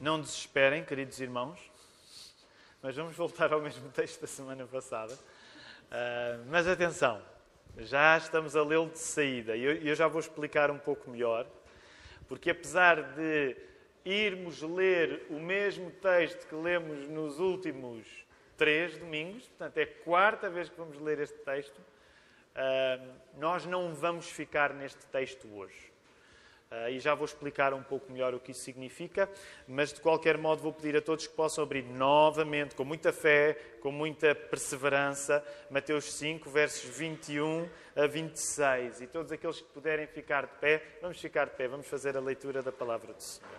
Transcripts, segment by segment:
Não desesperem, queridos irmãos, mas vamos voltar ao mesmo texto da semana passada. Mas atenção, já estamos a lê-lo de saída e eu já vou explicar um pouco melhor, porque apesar de irmos ler o mesmo texto que lemos nos últimos 3 domingos, portanto é a 4ª vez que vamos ler este texto, nós não vamos ficar neste texto hoje. E já vou explicar um pouco melhor o que isso significa, mas de qualquer modo vou pedir a todos que possam abrir novamente, com muita fé, com muita perseverança, Mateus 5, versos 21 a 26. E todos aqueles que puderem ficar de pé, vamos ficar de pé, vamos fazer a leitura da palavra do Senhor.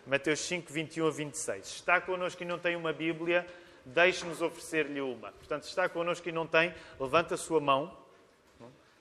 Mateus 5, 21 a 26. Se está connosco e não tem uma Bíblia, deixe-nos oferecer-lhe uma. Portanto, se está connosco e não tem, levanta a sua mão.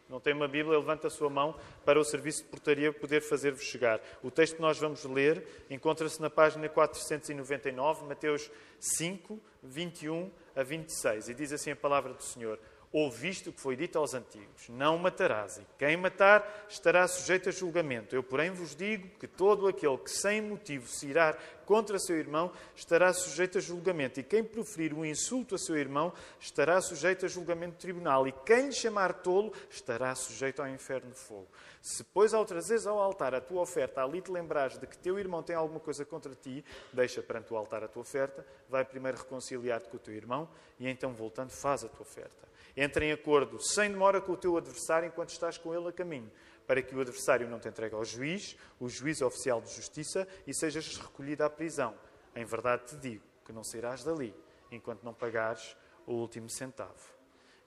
Não tem uma Bíblia, levanta a sua mão para o serviço de portaria poder fazer-vos chegar. O texto que nós vamos ler encontra-se na página 499, Mateus 5, 21 a 26. E diz assim a palavra do Senhor: Ouviste o que foi dito aos antigos: não matarás, e quem matar estará sujeito a julgamento. Eu, porém, vos digo que todo aquele que sem motivo se irar contra seu irmão estará sujeito a julgamento. E quem proferir um insulto a seu irmão estará sujeito a julgamento de tribunal. E quem lhe chamar tolo estará sujeito ao inferno de fogo. Se, pois, ao trazeres ao altar a tua oferta, ali te lembrares de que teu irmão tem alguma coisa contra ti, deixa perante o altar a tua oferta, vai primeiro reconciliar-te com o teu irmão e então, voltando, faz a tua oferta. Entra em acordo sem demora com o teu adversário enquanto estás com ele a caminho, para que o adversário não te entregue ao juiz, o juiz oficial de justiça, e sejas recolhido à prisão. Em verdade te digo que não sairás dali enquanto não pagares o último centavo.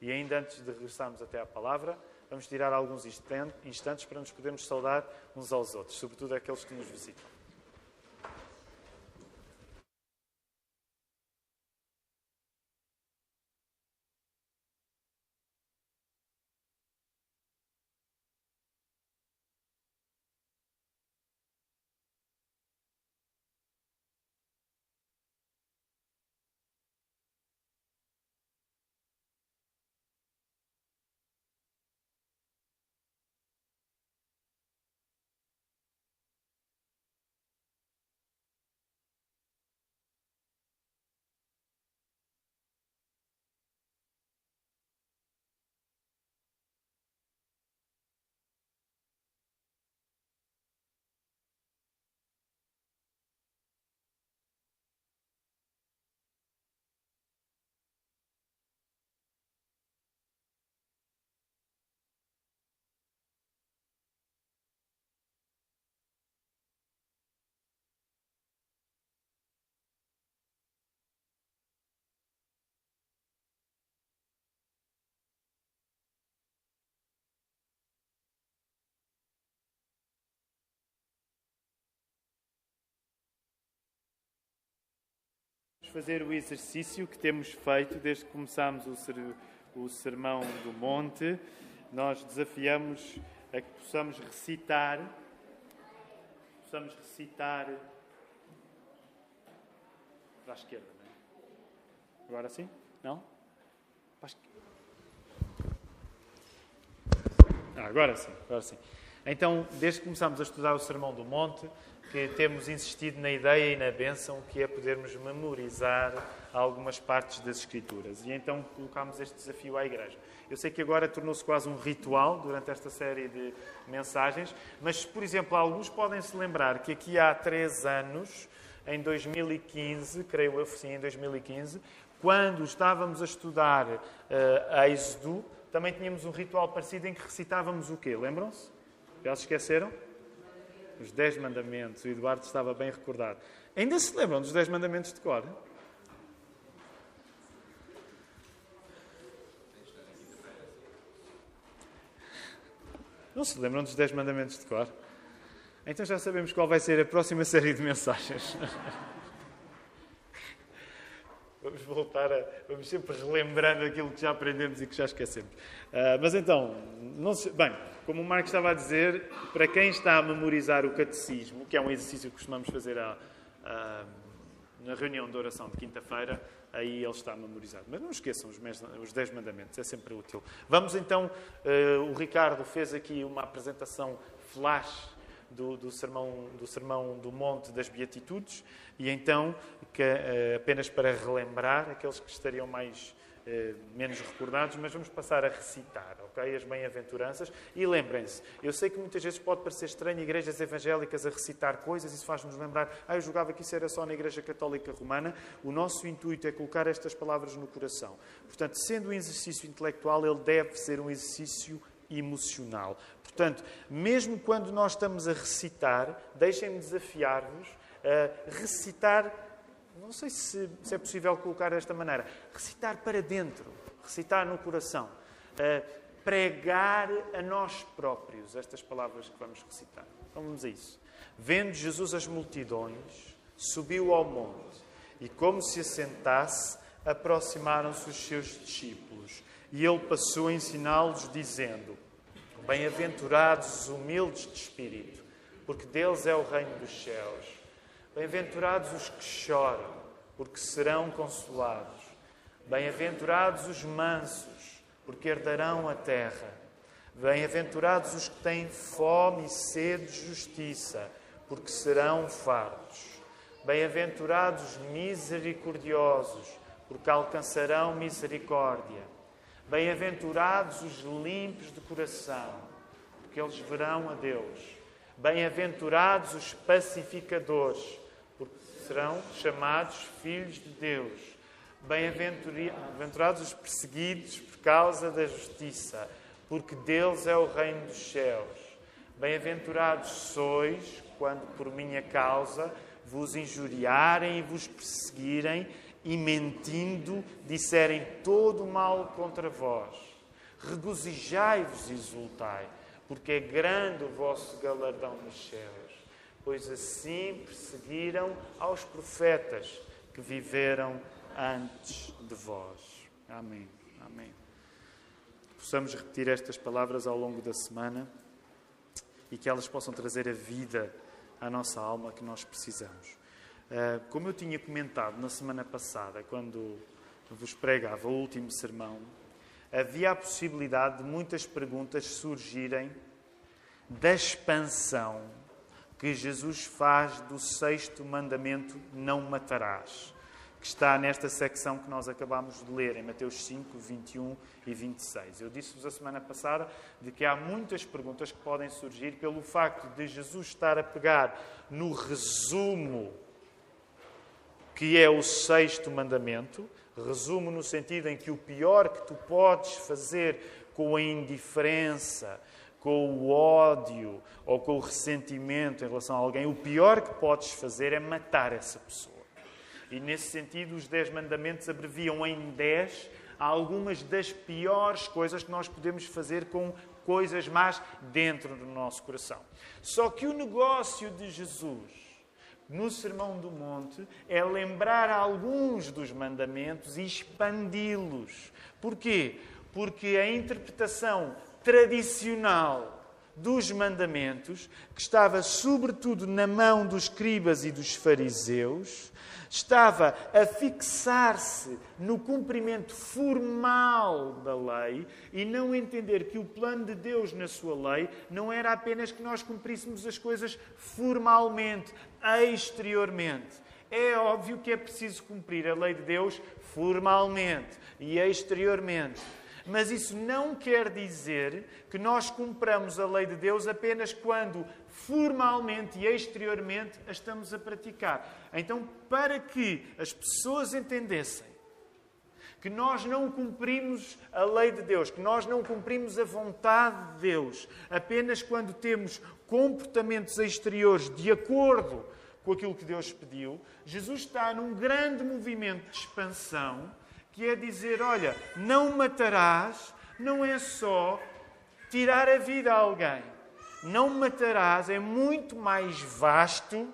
E ainda antes de regressarmos até à palavra, vamos tirar alguns instantes para nos podermos saudar uns aos outros, sobretudo aqueles que nos visitam. Fazer o exercício que temos feito desde que começámos o Sermão do Monte. Nós desafiamos a que possamos recitar para a esquerda, não é? Agora sim? Não? Para a esquerda. Agora sim. Então, desde que começámos a estudar o Sermão do Monte, que temos insistido na ideia e na bênção que é podermos memorizar algumas partes das Escrituras. E então colocámos este desafio à Igreja. Eu sei que agora tornou-se quase um ritual durante esta série de mensagens, mas, por exemplo, alguns podem se lembrar que aqui há 3 anos, em 2015, creio eu, sim, em 2015, quando estávamos a estudar Êxodo, também tínhamos um ritual parecido em que recitávamos o quê? Lembram-se? Já se esqueceram? Os 10 mandamentos. O Eduardo estava bem recordado. Ainda se lembram dos 10 mandamentos de cor? Não se lembram dos 10 mandamentos de cor? Então já sabemos qual vai ser a próxima série de mensagens. Vamos sempre relembrando aquilo que já aprendemos e que já esquecemos. Mas então, bem, como o Marco estava a dizer, para quem está a memorizar o catecismo, que é um exercício que costumamos fazer na reunião de oração de quinta-feira, aí ele está memorizado. Mas não esqueçam os 10 mandamentos, é sempre útil. Vamos então, o Ricardo fez aqui uma apresentação flash do Sermão do Monte das Beatitudes, e então, apenas para relembrar aqueles que estariam menos recordados, mas vamos passar a recitar, ok? As bem-aventuranças. E lembrem-se, eu sei que muitas vezes pode parecer estranho igrejas evangélicas a recitar coisas, isso faz-nos lembrar, eu julgava que isso era só na Igreja Católica Romana. O nosso intuito é colocar estas palavras no coração. Portanto, sendo um exercício intelectual, ele deve ser um exercício emocional. Portanto, mesmo quando nós estamos a recitar, deixem-me desafiar-vos a recitar. Não sei se é possível colocar desta maneira. Recitar para dentro, recitar no coração. Pregar a nós próprios estas palavras que vamos recitar. Então vamos a isso. Vendo Jesus as multidões, subiu ao monte e, como se assentasse, aproximaram-se os seus discípulos. E ele passou a ensiná-los, dizendo: Bem-aventurados os humildes de espírito, porque deles é o reino dos céus. Bem-aventurados os que choram, porque serão consolados. Bem-aventurados os mansos, porque herdarão a terra. Bem-aventurados os que têm fome e sede de justiça, porque serão fartos. Bem-aventurados os misericordiosos, porque alcançarão misericórdia. Bem-aventurados os limpos de coração, porque eles verão a Deus. Bem-aventurados os pacificadores, porque serão chamados filhos de Deus. Bem-aventurados os perseguidos por causa da justiça, porque deles é o reino dos céus. Bem-aventurados sois, quando por minha causa vos injuriarem e vos perseguirem, e mentindo disserem todo o mal contra vós. Regozijai-vos e exultai, porque é grande o vosso galardão nos céus, pois assim perseguiram aos profetas que viveram antes de vós. Amém. Amém. Possamos repetir estas palavras ao longo da semana e que elas possam trazer a vida à nossa alma que nós precisamos. Como eu tinha comentado na semana passada, quando vos pregava o último sermão, havia a possibilidade de muitas perguntas surgirem da expansão que Jesus faz do 6º mandamento, não matarás, que está nesta secção que nós acabámos de ler, em Mateus 5, 21 e 26. Eu disse-vos a semana passada de que há muitas perguntas que podem surgir pelo facto de Jesus estar a pegar no resumo que é o 6º mandamento, resumo no sentido em que o pior que tu podes fazer com a indiferença, com o ódio ou com o ressentimento em relação a alguém, o pior que podes fazer é matar essa pessoa. E nesse sentido, os 10 mandamentos abreviam em 10 algumas das piores coisas que nós podemos fazer com coisas más dentro do nosso coração. Só que o negócio de Jesus no Sermão do Monte é lembrar alguns dos mandamentos e expandi-los. Porquê? Porque a interpretação tradicional dos mandamentos, que estava sobretudo na mão dos escribas e dos fariseus, estava a fixar-se no cumprimento formal da lei e não entender que o plano de Deus na sua lei não era apenas que nós cumpríssemos as coisas formalmente, exteriormente. É óbvio que é preciso cumprir a lei de Deus formalmente e exteriormente. Mas isso não quer dizer que nós cumpramos a lei de Deus apenas quando formalmente e exteriormente a estamos a praticar. Então, para que as pessoas entendessem que nós não cumprimos a lei de Deus, que nós não cumprimos a vontade de Deus, apenas quando temos comportamentos exteriores de acordo com aquilo que Deus pediu, Jesus está num grande movimento de expansão, que é dizer, olha, não matarás, não é só tirar a vida a alguém. Não matarás é muito mais vasto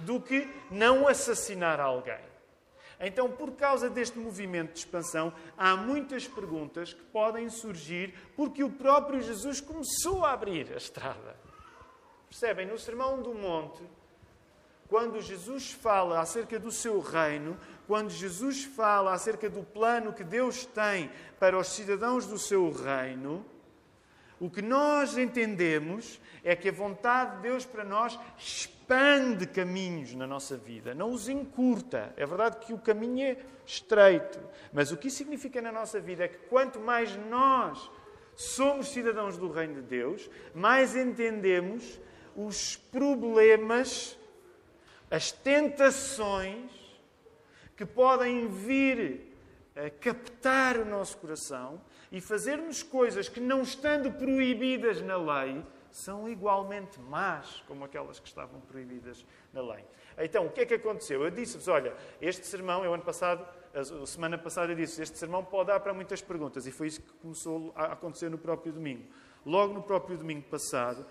do que não assassinar alguém. Então, por causa deste movimento de expansão, há muitas perguntas que podem surgir porque o próprio Jesus começou a abrir a estrada. Percebem? No Sermão do Monte, quando Jesus fala acerca do seu reino, quando Jesus fala acerca do plano que Deus tem para os cidadãos do seu reino, O que nós entendemos é que a vontade de Deus para nós expande caminhos na nossa vida, não os encurta. É verdade que o caminho é estreito, mas o que isso significa na nossa vida é que quanto mais nós somos cidadãos do Reino de Deus, mais entendemos os problemas, as tentações que podem vir a captar o nosso coração e fazer-nos coisas que, não estando proibidas na lei, são igualmente más como aquelas que estavam proibidas na lei. Então, o que é que aconteceu? Eu disse-vos, olha, este sermão, a semana passada eu disse, este sermão pode dar para muitas perguntas, e foi isso que começou a acontecer no próprio domingo. Logo no próprio domingo passado,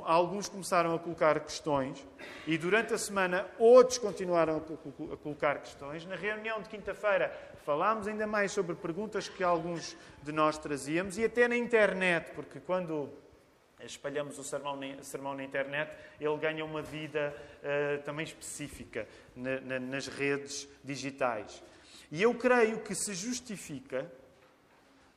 alguns começaram a colocar questões e durante a semana outros continuaram a colocar questões. Na reunião de quinta-feira falámos ainda mais sobre perguntas que alguns de nós trazíamos e até na internet, porque quando espalhamos o sermão na internet, ele ganha uma vida também específica nas redes digitais. E eu creio que se justifica,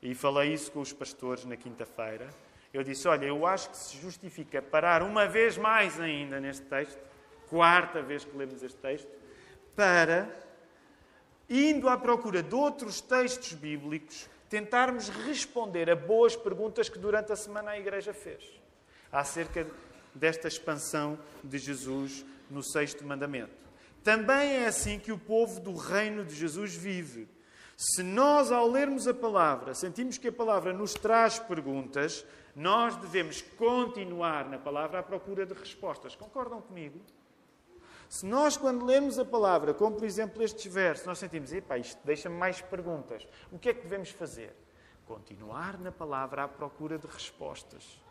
e falei isso com os pastores na quinta-feira, eu disse, olha, eu acho que se justifica parar uma vez mais ainda neste texto, quarta vez que lemos este texto, para, indo à procura de outros textos bíblicos, tentarmos responder a boas perguntas que durante a semana a Igreja fez, acerca desta expansão de Jesus no sexto mandamento. Também é assim que o povo do reino de Jesus vive. Se nós, ao lermos a palavra, sentimos que a palavra nos traz perguntas, nós devemos continuar na palavra à procura de respostas. Concordam comigo? Se nós, quando lemos a palavra, como por exemplo estes versos, nós sentimos, epá, isto deixa-me mais perguntas. O que é que devemos fazer? Continuar na palavra à procura de respostas.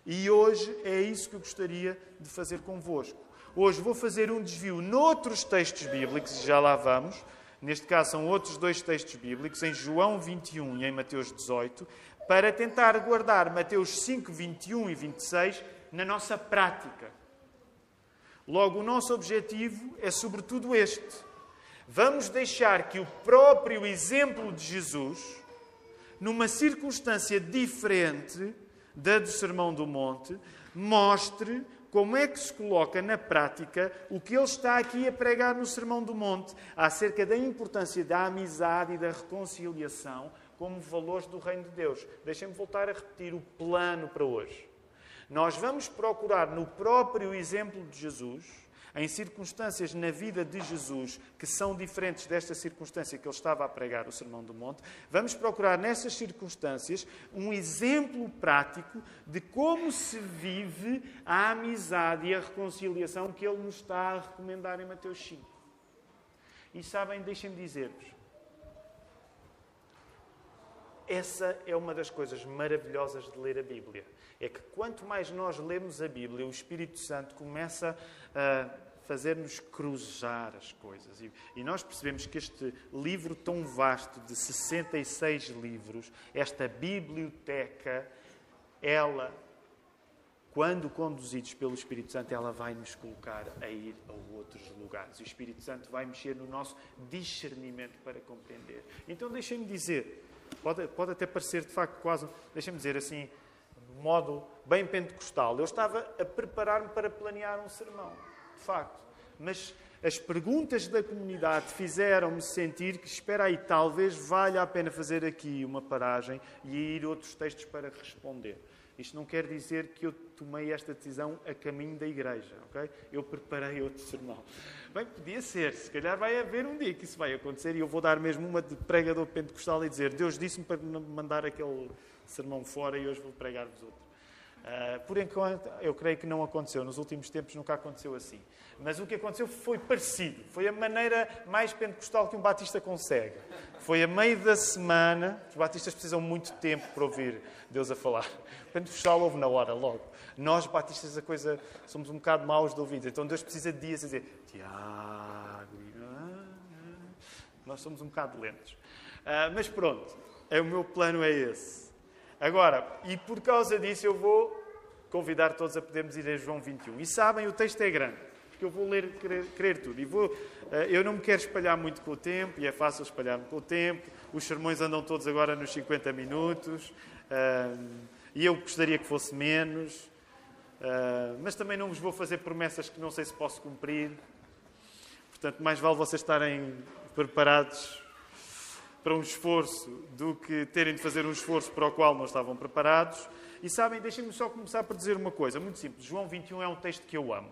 E hoje é isso que eu gostaria de fazer convosco. Hoje vou fazer um desvio noutros textos bíblicos, e já lá vamos. Neste caso são outros dois textos bíblicos, em João 21 e em Mateus 18, para tentar guardar Mateus 5, 21 e 26 na nossa prática. Logo, o nosso objetivo é sobretudo este. Vamos deixar que o próprio exemplo de Jesus, numa circunstância diferente da do Sermão do Monte, mostre como é que se coloca na prática o que ele está aqui a pregar no Sermão do Monte, acerca da importância da amizade e da reconciliação como valores do Reino de Deus. Deixem-me voltar a repetir o plano para hoje. Nós vamos procurar no próprio exemplo de Jesus, em circunstâncias na vida de Jesus que são diferentes desta circunstância que ele estava a pregar o Sermão do Monte, vamos procurar nessas circunstâncias um exemplo prático de como se vive a amizade e a reconciliação que ele nos está a recomendar em Mateus 5. E sabem, deixem-me dizer-vos, essa é uma das coisas maravilhosas de ler a Bíblia. É que quanto mais nós lemos a Bíblia, o Espírito Santo começa a fazer-nos cruzar as coisas. E nós percebemos que este livro tão vasto, de 66 livros, esta biblioteca, ela, quando conduzidos pelo Espírito Santo, ela vai nos colocar a ir a outros lugares. O Espírito Santo vai mexer no nosso discernimento para compreender. Então deixem-me dizer, pode até parecer de facto quase, deixem-me dizer assim, de modo bem pentecostal. Eu estava a preparar-me para planear um sermão, de facto. Mas as perguntas da comunidade fizeram-me sentir que, espera aí, talvez valha a pena fazer aqui uma paragem e ir a outros textos para responder. Isto não quer dizer que eu tomei esta decisão a caminho da igreja, ok? Eu preparei outro sermão. Bem, podia ser. Se calhar vai haver um dia que isso vai acontecer e eu vou dar mesmo uma de pregador pentecostal e dizer, Deus disse-me para mandar aquele sermão fora e hoje vou pregar-vos outro. Por enquanto, eu creio que não aconteceu. Nos últimos tempos nunca aconteceu assim. Mas o que aconteceu foi parecido. Foi a maneira mais pentecostal que um batista consegue. Foi a meio da semana. Os batistas precisam muito tempo para ouvir Deus a falar. O pentecostal ouve na hora, logo. Nós, batistas, a coisa, somos um bocado maus de ouvidos. Então Deus precisa de dias a dizer, Tiago, nós somos um bocado lentos. Mas pronto, o meu plano é esse. Agora, e por causa disso eu vou convidar todos a podermos ir a João 21. E sabem, o texto é grande, porque eu vou ler, querer tudo. E eu não me quero espalhar muito com o tempo, e é fácil espalhar-me com o tempo. Os sermões andam todos agora nos 50 minutos. E eu gostaria que fosse menos. Mas também não vos vou fazer promessas que não sei se posso cumprir. Portanto, mais vale vocês estarem preparados para um esforço do que terem de fazer um esforço para o qual não estavam preparados. E sabem, deixem-me só começar por dizer uma coisa muito simples. João 21 é um texto que eu amo.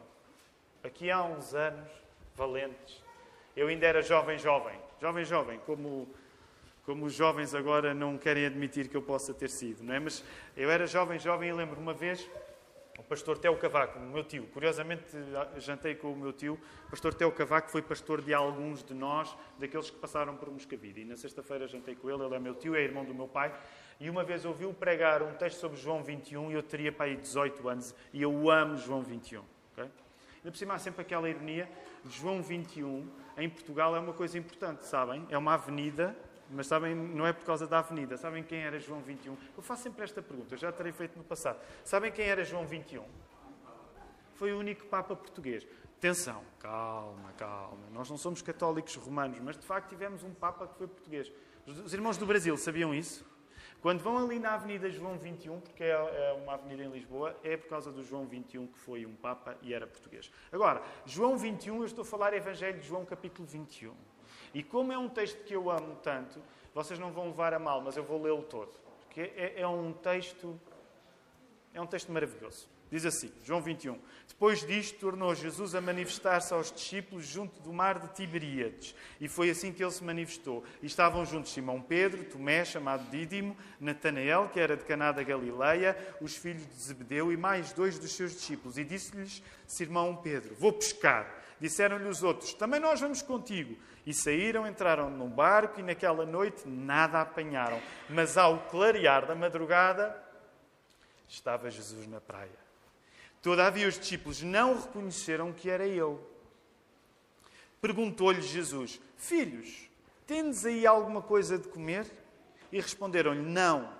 Aqui há uns anos, valentes, eu ainda era jovem, como os jovens agora não querem admitir que eu possa ter sido, não é? Mas eu era jovem e lembro uma vez, o pastor Teo Cavaco, o meu tio, curiosamente jantei com o meu tio, o pastor Teo Cavaco foi pastor de alguns de nós, daqueles que passaram por Moscavide. E na sexta-feira jantei com ele é meu tio, é irmão do meu pai, e uma vez ouviu pregar um texto sobre João 21, e eu teria para aí 18 anos, e eu amo João 21. Okay? Ainda por cima há sempre aquela ironia, João 21, em Portugal é uma coisa importante, sabem? É uma avenida. Mas sabem, não é por causa da avenida. Sabem quem era João 21? Eu faço sempre esta pergunta, eu já terei feito no passado. Sabem quem era João 21? Foi o único Papa português. Atenção, calma. Nós não somos católicos romanos, mas de facto tivemos um Papa que foi português. Os irmãos do Brasil sabiam isso? Quando vão ali na Avenida João 21, porque é uma avenida em Lisboa, é por causa do João 21 que foi um Papa e era português. Agora, João 21, eu estou a falar Evangelho de João capítulo 21. E como é um texto que eu amo tanto, vocês não vão levar a mal, mas eu vou lê-lo todo. Porque é um texto maravilhoso. Diz assim, João 21. Depois disto, tornou Jesus a manifestar-se aos discípulos junto do mar de Tiberíades. E foi assim que ele se manifestou. E estavam juntos Simão Pedro, Tomé, chamado Dídimo, Natanael, que era de Caná da Galileia, os filhos de Zebedeu e mais 2 dos seus discípulos. E disse-lhes Simão Pedro, vou pescar. Disseram-lhe os outros, também nós vamos contigo. E saíram, entraram num barco e naquela noite nada apanharam. Mas ao clarear da madrugada, estava Jesus na praia. Todavia os discípulos não reconheceram que era ele. Perguntou-lhe Jesus, filhos, tendes aí alguma coisa de comer? E responderam-lhe, não.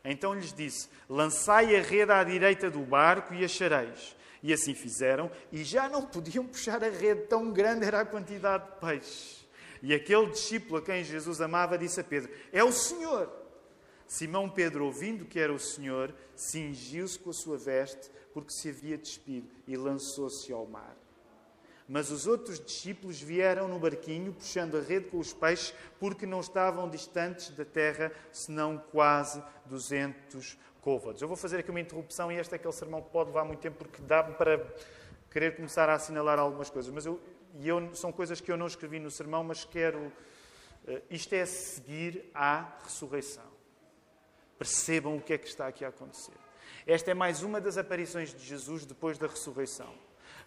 Então lhes disse, lançai a rede à direita do barco e achareis. E assim fizeram, e já não podiam puxar a rede, tão grande era a quantidade de peixes. E aquele discípulo a quem Jesus amava disse a Pedro, é o Senhor. Simão Pedro, ouvindo que era o Senhor, cingiu-se com a sua veste, porque se havia despido, e lançou-se ao mar. Mas os outros discípulos vieram no barquinho, puxando a rede com os peixes, porque não estavam distantes da terra, senão quase 200 côvados. Eu vou fazer aqui uma interrupção, e este é aquele sermão que pode levar muito tempo, porque dá-me para querer começar a assinalar algumas coisas. Mas são coisas que eu não escrevi no sermão, mas quero... Isto é seguir à ressurreição. Percebam o que é que está aqui a acontecer. Esta é mais uma das aparições de Jesus depois da ressurreição.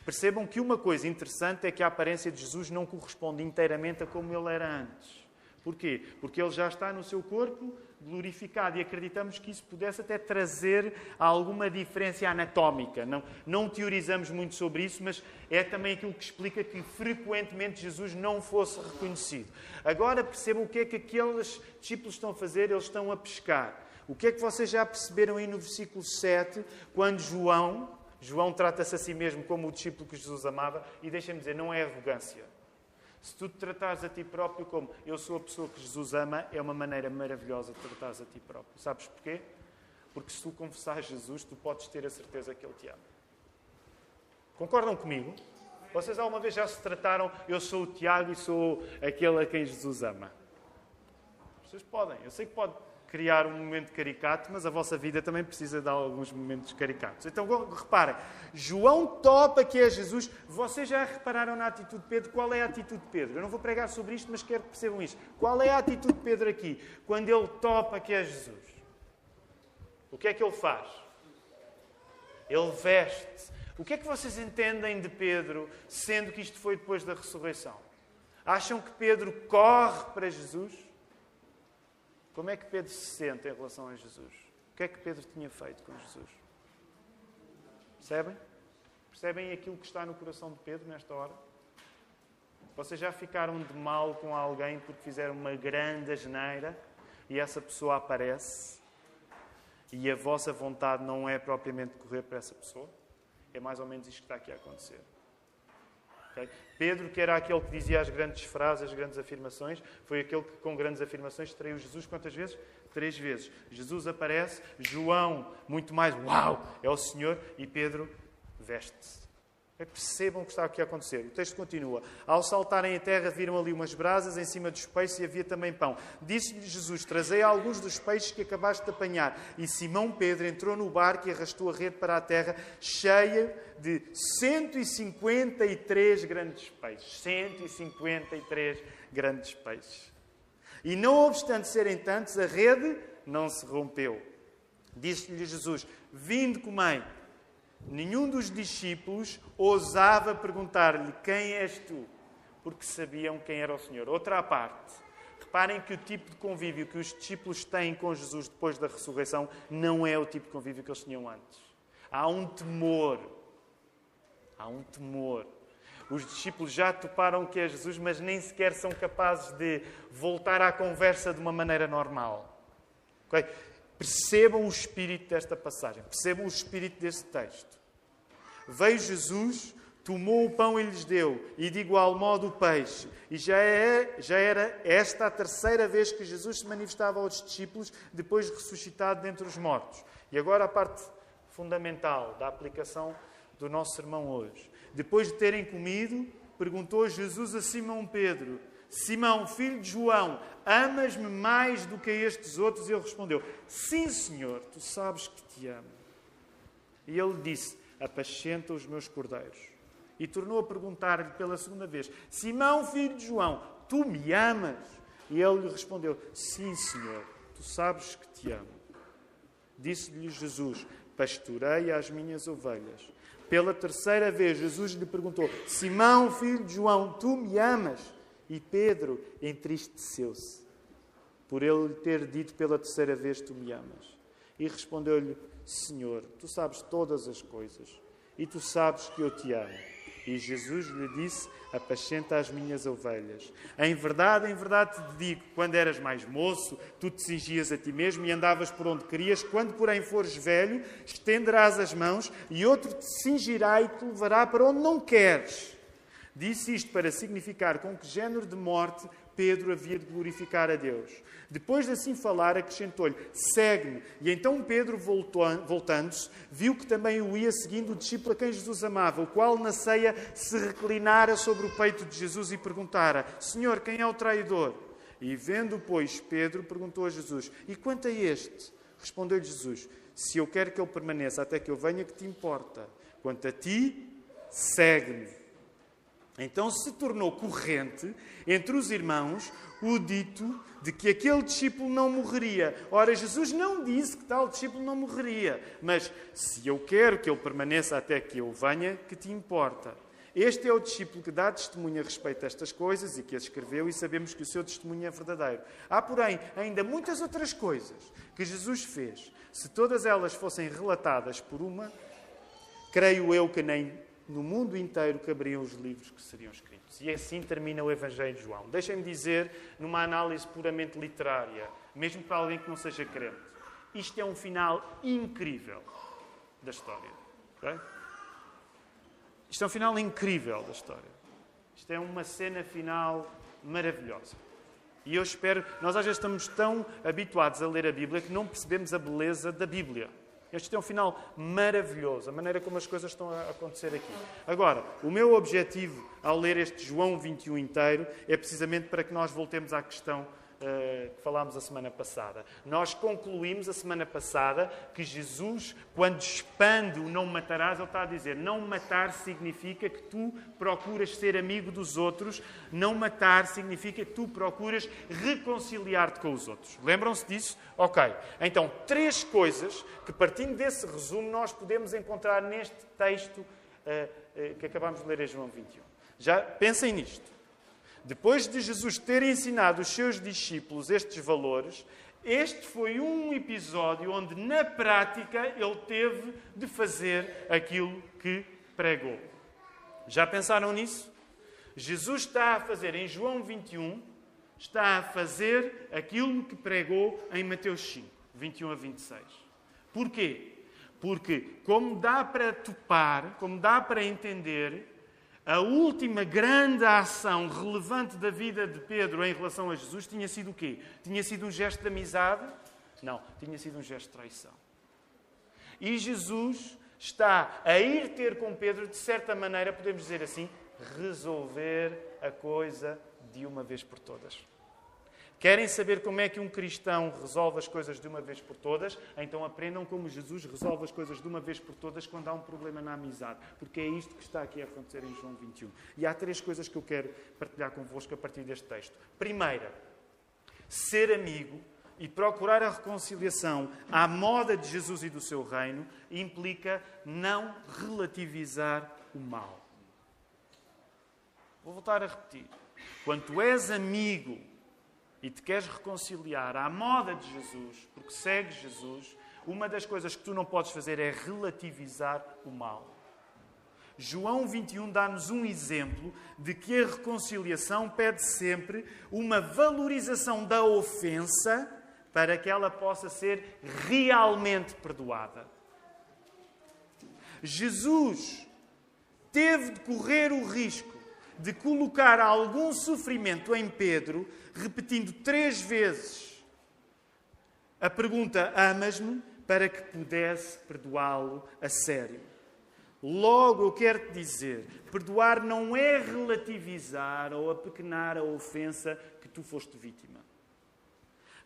Percebam que uma coisa interessante é que a aparência de Jesus não corresponde inteiramente a como ele era antes. Porquê? Porque ele já está no seu corpo glorificado e acreditamos que isso pudesse até trazer alguma diferença anatómica. Não teorizamos muito sobre isso, mas é também aquilo que explica que frequentemente Jesus não fosse reconhecido. Agora percebam o que é que aqueles discípulos estão a fazer, eles estão a pescar. O que é que vocês já perceberam aí no versículo 7, quando João trata-se a si mesmo como o discípulo que Jesus amava, e deixem-me dizer, não é arrogância. Se tu te tratares a ti próprio como eu sou a pessoa que Jesus ama, é uma maneira maravilhosa de tratares a ti próprio. Sabes porquê? Porque se tu confessares Jesus, tu podes ter a certeza que Ele te ama. Concordam comigo? Vocês alguma vez já se trataram, eu sou o Tiago e sou aquele a quem Jesus ama? Vocês podem. Eu sei que pode criar um momento caricato, mas a vossa vida também precisa de alguns momentos caricatos. Então, reparem, João topa que é Jesus. Vocês já repararam na atitude de Pedro? Qual é a atitude de Pedro? Eu não vou pregar sobre isto, mas quero que percebam isto. Qual é a atitude de Pedro aqui, quando ele topa que é Jesus? O que é que ele faz? Ele veste. O que é que vocês entendem de Pedro, sendo que isto foi depois da ressurreição? Acham que Pedro corre para Jesus? Como é que Pedro se sente em relação a Jesus? O que é que Pedro tinha feito com Jesus? Percebem? Percebem aquilo que está no coração de Pedro nesta hora? Vocês já ficaram de mal com alguém porque fizeram uma grande asneira e essa pessoa aparece e a vossa vontade não é propriamente correr para essa pessoa? É mais ou menos isto que está aqui a acontecer. Okay? Pedro, que era aquele que dizia as grandes frases, as grandes afirmações, foi aquele que com grandes afirmações traiu Jesus quantas vezes? 3 vezes. Jesus aparece, João, muito mais, uau, é o Senhor, e Pedro veste-se. Percebam o que está aqui a acontecer. O texto continua. Ao saltarem a terra, viram ali umas brasas em cima dos peixes e havia também pão. Disse-lhe Jesus, trazei alguns dos peixes que acabaste de apanhar. E Simão Pedro entrou no barco e arrastou a rede para a terra, cheia de 153 grandes peixes. 153 grandes peixes. E não obstante serem tantos, a rede não se rompeu. Disse-lhe Jesus, vinde, comei. Nenhum dos discípulos ousava perguntar-lhe, quem és tu? Porque sabiam quem era o Senhor. Outra à parte. Reparem que o tipo de convívio que os discípulos têm com Jesus depois da ressurreição não é o tipo de convívio que eles tinham antes. Há um temor. Há um temor. Os discípulos já toparam que é Jesus, mas nem sequer são capazes de voltar à conversa de uma maneira normal. Okay? Percebam o espírito desta passagem. Percebam o espírito deste texto. Veio Jesus, tomou o pão e lhes deu, e de igual modo o peixe. E já era esta a terceira vez que Jesus se manifestava aos discípulos, depois de ressuscitado dentre os mortos. E agora a parte fundamental da aplicação do nosso sermão hoje. Depois de terem comido, perguntou Jesus a Simão Pedro, Simão, filho de João, amas-me mais do que a estes outros? E ele respondeu, sim, Senhor, tu sabes que te amo. E ele disse, apascenta os meus cordeiros. E tornou a perguntar-lhe pela segunda vez, Simão, filho de João, tu me amas? E ele lhe respondeu, sim, Senhor, tu sabes que te amo. Disse-lhe Jesus, pastoreia as minhas ovelhas. Pela terceira vez, Jesus lhe perguntou, Simão, filho de João, tu me amas? E Pedro entristeceu-se, por ele lhe ter dito pela terceira vez, tu me amas. E respondeu-lhe, Senhor, tu sabes todas as coisas, e tu sabes que eu te amo. E Jesus lhe disse, apascenta as minhas ovelhas. Em verdade te digo, quando eras mais moço, tu te cingias a ti mesmo e andavas por onde querias. Quando, porém, fores velho, estenderás as mãos e outro te cingirá e te levará para onde não queres. Disse isto para significar com que género de morte Pedro havia de glorificar a Deus. Depois de assim falar, acrescentou-lhe, segue-me. E então Pedro, voltando-se, viu que também o ia seguindo o discípulo a quem Jesus amava, o qual na ceia se reclinara sobre o peito de Jesus e perguntara, Senhor, quem é o traidor? E vendo, pois, Pedro, perguntou a Jesus, e quanto a este? Respondeu-lhe Jesus, se eu quero que ele permaneça até que eu venha, que te importa? Quanto a ti, segue-me. Então se tornou corrente entre os irmãos o dito de que aquele discípulo não morreria. Ora, Jesus não disse que tal discípulo não morreria, mas se eu quero que ele permaneça até que eu venha, que te importa? Este é o discípulo que dá testemunho a respeito destas coisas e que as escreveu e sabemos que o seu testemunho é verdadeiro. Há, porém, ainda muitas outras coisas que Jesus fez. Se todas elas fossem relatadas por uma, creio eu que nem no mundo inteiro caberiam os livros que seriam escritos. E assim termina o Evangelho de João. Deixem-me dizer, numa análise puramente literária, mesmo para alguém que não seja crente, isto é um final incrível da história. Okay? Isto é um final incrível da história. Isto é uma cena final maravilhosa. E eu espero... Nós às vezes estamos tão habituados a ler a Bíblia que não percebemos a beleza da Bíblia. Este é um final maravilhoso, a maneira como as coisas estão a acontecer aqui. Agora, o meu objetivo ao ler este João 21 inteiro é precisamente para que nós voltemos à questão que falámos a semana passada. Nós concluímos a semana passada que Jesus, quando expande o não matarás, ele está a dizer, não matar significa que tu procuras ser amigo dos outros, não matar significa que tu procuras reconciliar-te com os outros. Lembram-se disso? Ok. Então, 3 coisas que, partindo desse resumo, nós podemos encontrar neste texto que acabamos de ler em João 21. Já pensem nisto. Depois de Jesus ter ensinado os seus discípulos estes valores, este foi um episódio onde, na prática, ele teve de fazer aquilo que pregou. Já pensaram nisso? Jesus está a fazer, em João 21, está a fazer aquilo que pregou em Mateus 5, 21 a 26. Porquê? Porque, como dá para topar, como dá para entender, A última grande ação relevante da vida de Pedro em relação a Jesus tinha sido o quê? Tinha sido um gesto de amizade? Não, tinha sido um gesto de traição. E Jesus está a ir ter com Pedro, de certa maneira, podemos dizer assim, resolver a coisa de uma vez por todas. Querem saber como é que um cristão resolve as coisas de uma vez por todas? Então aprendam como Jesus resolve as coisas de uma vez por todas quando há um problema na amizade. Porque é isto que está aqui a acontecer em João 21. E há 3 coisas que eu quero partilhar convosco a partir deste texto. Primeira, ser amigo e procurar a reconciliação à moda de Jesus e do seu reino implica não relativizar o mal. Vou voltar a repetir. Quando tu és amigo e te queres reconciliar à moda de Jesus, porque segues Jesus, uma das coisas que tu não podes fazer é relativizar o mal. João 21 dá-nos um exemplo de que a reconciliação pede sempre uma valorização da ofensa para que ela possa ser realmente perdoada. Jesus teve de correr o risco de colocar algum sofrimento em Pedro, repetindo 3 vezes a pergunta: amas-me? Para que pudesse perdoá-lo a sério. Logo, eu quero te dizer, perdoar não é relativizar ou apequenar a ofensa que tu foste vítima.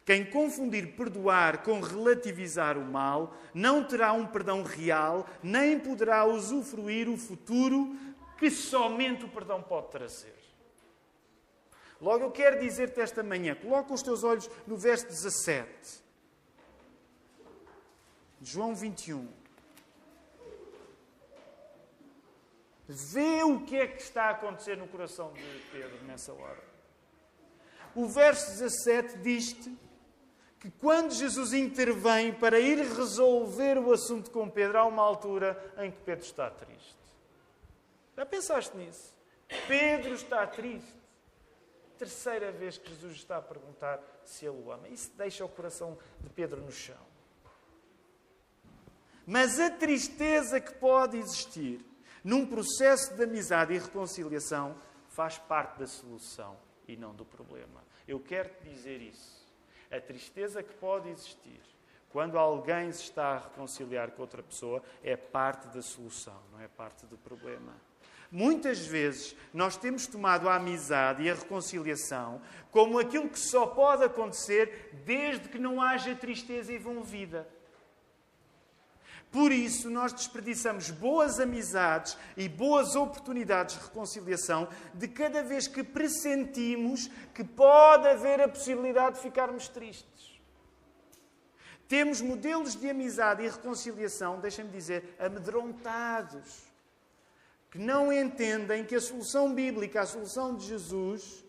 Quem confundir perdoar com relativizar o mal, não terá um perdão real, nem poderá usufruir o futuro que somente o perdão pode trazer. Logo, eu quero dizer-te esta manhã, coloca os teus olhos no verso 17. De João 21. Vê o que é que está a acontecer no coração de Pedro nessa hora. O verso 17 diz-te que quando Jesus intervém para ir resolver o assunto com Pedro, há uma altura em que Pedro está triste. Já pensaste nisso? Pedro está triste. 3ª vez que Jesus está a perguntar se ele o ama. Isso deixa o coração de Pedro no chão. Mas a tristeza que pode existir num processo de amizade e reconciliação faz parte da solução e não do problema. Eu quero te dizer isso. A tristeza que pode existir quando alguém se está a reconciliar com outra pessoa é parte da solução, não é parte do problema. Muitas vezes nós temos tomado a amizade e a reconciliação como aquilo que só pode acontecer desde que não haja tristeza envolvida. Por isso, nós desperdiçamos boas amizades e boas oportunidades de reconciliação de cada vez que pressentimos que pode haver a possibilidade de ficarmos tristes. Temos modelos de amizade e reconciliação, deixem-me dizer, amedrontados, que não entendem que a solução bíblica, a solução de Jesus,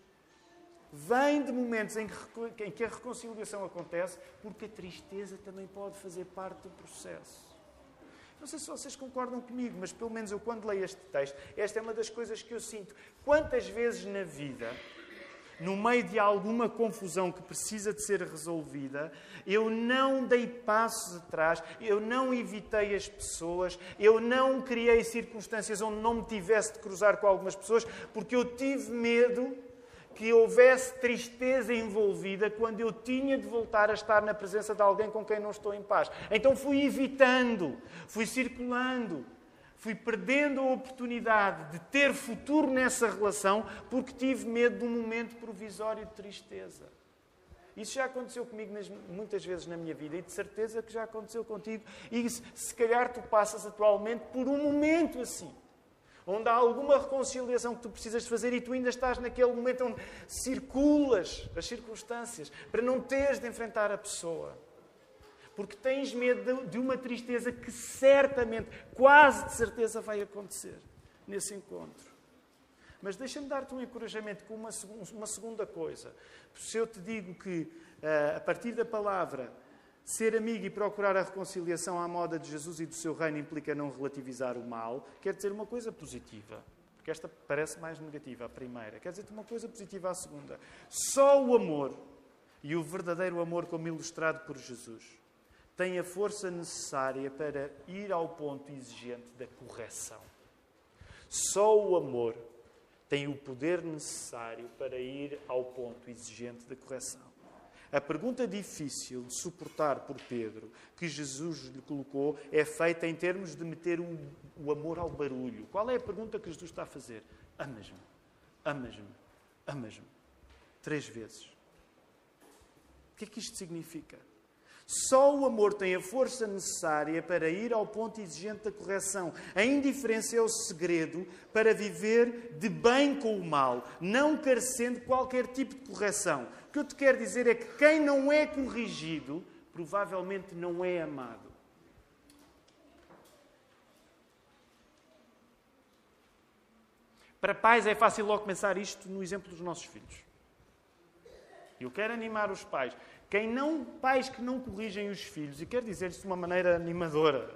vem de momentos em que a reconciliação acontece, porque a tristeza também pode fazer parte do processo. Não sei se vocês concordam comigo, mas pelo menos eu, quando leio este texto, esta é uma das coisas que eu sinto. Quantas vezes na vida, no meio de alguma confusão que precisa de ser resolvida, eu não dei passos atrás, eu não evitei as pessoas, eu não criei circunstâncias onde não me tivesse de cruzar com algumas pessoas, porque eu tive medo que houvesse tristeza envolvida quando eu tinha de voltar a estar na presença de alguém com quem não estou em paz. Então fui evitando, fui circulando, fui perdendo a oportunidade de ter futuro nessa relação porque tive medo de um momento provisório de tristeza. Isso já aconteceu comigo muitas vezes na minha vida e de certeza que já aconteceu contigo. E se calhar tu passas atualmente por um momento assim, onde há alguma reconciliação que tu precisas de fazer e tu ainda estás naquele momento onde circulas as circunstâncias para não teres de enfrentar a pessoa. Porque tens medo de uma tristeza que certamente, quase de certeza, vai acontecer nesse encontro. Mas deixa-me dar-te um encorajamento com uma segunda coisa. Se eu te digo que, a partir da palavra, ser amigo e procurar a reconciliação à moda de Jesus e do seu reino implica não relativizar o mal, quer dizer uma coisa positiva. Porque esta parece mais negativa, a primeira. Quer dizer-te uma coisa positiva, a segunda. Só o amor, e o verdadeiro amor como ilustrado por Jesus, tem a força necessária para ir ao ponto exigente da correção. Só o amor tem o poder necessário para ir ao ponto exigente da correção. A pergunta difícil de suportar por Pedro, que Jesus lhe colocou, é feita em termos de meter o amor ao barulho. Qual é a pergunta que Jesus está a fazer? Amas-me, amas-me, amas-me. 3 vezes. O que é que isto significa? Só o amor tem a força necessária para ir ao ponto exigente da correção. A indiferença é o segredo para viver de bem com o mal, não carecendo de qualquer tipo de correção. O que eu te quero dizer é que quem não é corrigido, provavelmente não é amado. Para pais é fácil logo pensar isto no exemplo dos nossos filhos. Eu quero animar os pais. Pais que não corrigem os filhos, e quero dizer isto de uma maneira animadora,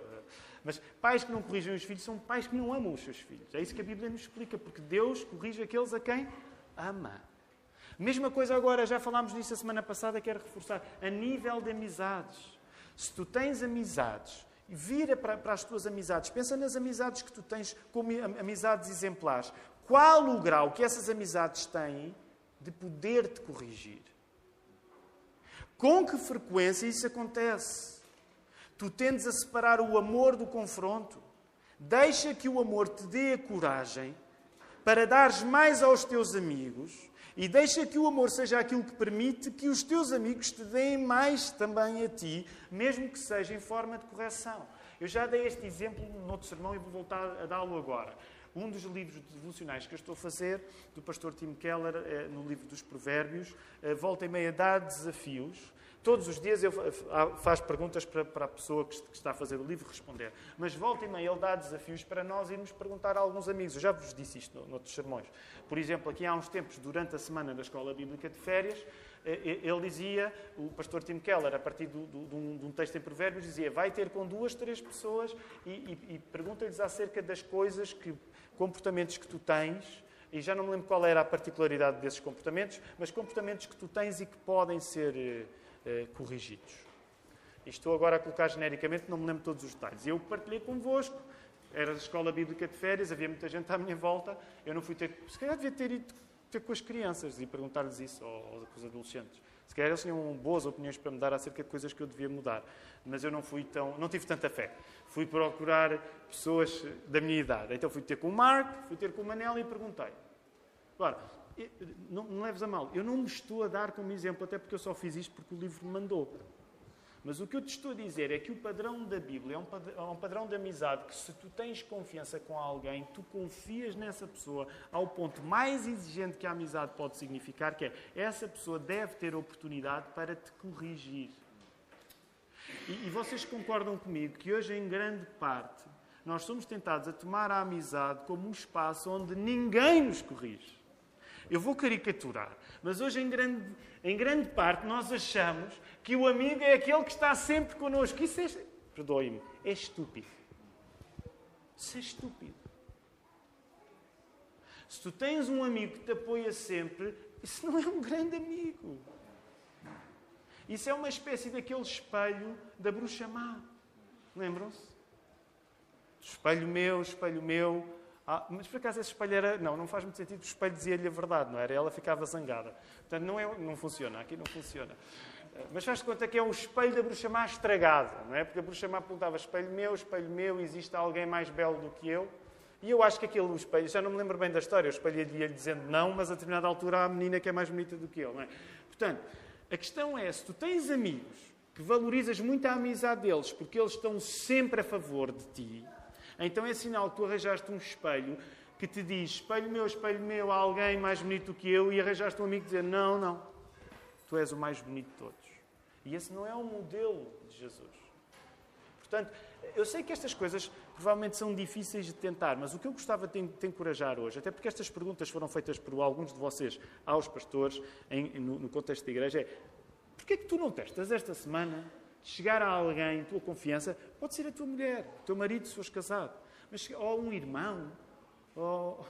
mas pais que não corrigem os filhos são pais que não amam os seus filhos. É isso que a Bíblia nos explica, porque Deus corrige aqueles a quem ama. Mesma coisa agora, já falámos nisso a semana passada, quero reforçar, a nível de amizades. Se tu tens amizades, vira para as tuas amizades, pensa nas amizades que tu tens como amizades exemplares. Qual o grau que essas amizades têm de poder-te corrigir? Com que frequência isso acontece? Tu tendes a separar o amor do confronto. Deixa que o amor te dê a coragem para dares mais aos teus amigos e deixa que o amor seja aquilo que permite que os teus amigos te deem mais também a ti, mesmo que seja em forma de correção. Eu já dei este exemplo no outro sermão e vou voltar a dá-lo agora. Um dos livros devocionais que eu estou a fazer, do pastor Tim Keller, no livro dos Provérbios, volta e meia dá desafios. Todos os dias ele faz perguntas para a pessoa que está a fazer o livro responder. Mas volta e meia ele dá desafios para nós irmos perguntar a alguns amigos. Eu já vos disse isto noutros sermões. Por exemplo, aqui há uns tempos, durante a semana da Escola Bíblica de Férias, ele dizia, o pastor Tim Keller, a partir de um texto em Provérbios, dizia, vai ter com 2, 3 pessoas e pergunta-lhes acerca das coisas, comportamentos que tu tens, e já não me lembro qual era a particularidade desses comportamentos, mas comportamentos que tu tens e que podem ser corrigidos. E estou agora a colocar genericamente, não me lembro todos os detalhes. Eu partilhei convosco, era a Escola Bíblica de Férias, havia muita gente à minha volta, eu não fui ter, se calhar devia ter ido ter com as crianças e perguntar-lhes isso, ou com os adolescentes. Se calhar eles tinham boas opiniões para me dar acerca de coisas que eu devia mudar. Mas eu não tive tanta fé. Fui procurar pessoas da minha idade. Então fui ter com o Marco, fui ter com o Manel e perguntei. Agora, não me leves a mal, eu não me estou a dar como exemplo, até porque eu só fiz isto porque o livro me mandou. Mas o que eu te estou a dizer é que o padrão da Bíblia é um padrão de amizade que, se tu tens confiança com alguém, tu confias nessa pessoa ao ponto mais exigente que a amizade pode significar, que é essa pessoa deve ter oportunidade para te corrigir. E vocês concordam comigo que hoje, em grande parte, nós somos tentados a tomar a amizade como um espaço onde ninguém nos corrige. Eu vou caricaturar, mas hoje, em grande parte, nós achamos que o amigo é aquele que está sempre connosco. Isso perdoe-me, é estúpido. Isso é estúpido. Se tu tens um amigo que te apoia sempre, isso não é um grande amigo. Isso é uma espécie daquele espelho da bruxa má. Lembram-se? Espelho meu. Mas por acaso esse espelho era... Não faz muito sentido. O espelho dizia-lhe a verdade, não era? Ela ficava zangada. Portanto, não funciona. Aqui não funciona. Mas faz-te conta que é um espelho da bruxa má estragado, não é? Porque a bruxa má perguntava, espelho meu, existe alguém mais belo do que eu? E eu acho que aquele espelho... Já não me lembro bem da história. O espelho ia-lhe dizendo não, mas a determinada altura há a menina que é mais bonita do que ele, não é? Portanto, a questão é, se tu tens amigos que valorizas muito a amizade deles porque eles estão sempre a favor de ti, então é sinal que tu arranjaste um espelho que te diz, espelho meu, há alguém mais bonito do que eu, e arranjaste um amigo que diz, não, tu és o mais bonito de todos. E esse não é o modelo de Jesus. Portanto, eu sei que estas coisas provavelmente são difíceis de tentar, mas o que eu gostava de te encorajar hoje, até porque estas perguntas foram feitas por alguns de vocês aos pastores no contexto da igreja, é, porquê é que tu não testas esta semana chegar a alguém, tua confiança, pode ser a tua mulher, o teu marido, se fores casado, mas, ou um irmão, ou...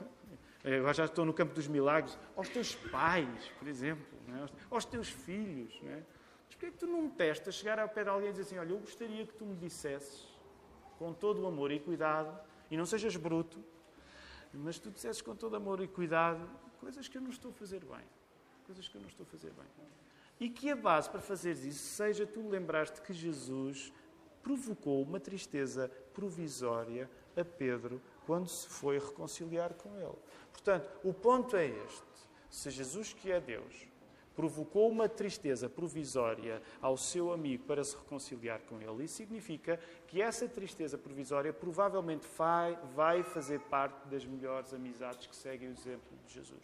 Agora já estou no campo dos milagres, aos teus pais, por exemplo, não é? Aos teus filhos. Não é? Mas porquê é que tu não testas chegar ao pé de alguém e dizer assim, olha, eu gostaria que tu me dissesses, com todo o amor e cuidado, e não sejas bruto, Mas tu disseste com todo amor e cuidado coisas que eu não estou a fazer bem. Coisas que eu não estou a fazer bem. E que a base para fazeres isso seja tu lembraste que Jesus provocou uma tristeza provisória a Pedro quando se foi reconciliar com ele. Portanto, o ponto é este. Se Jesus, que é Deus, provocou uma tristeza provisória ao seu amigo para se reconciliar com ele, isso significa que essa tristeza provisória provavelmente vai fazer parte das melhores amizades que seguem o exemplo de Jesus.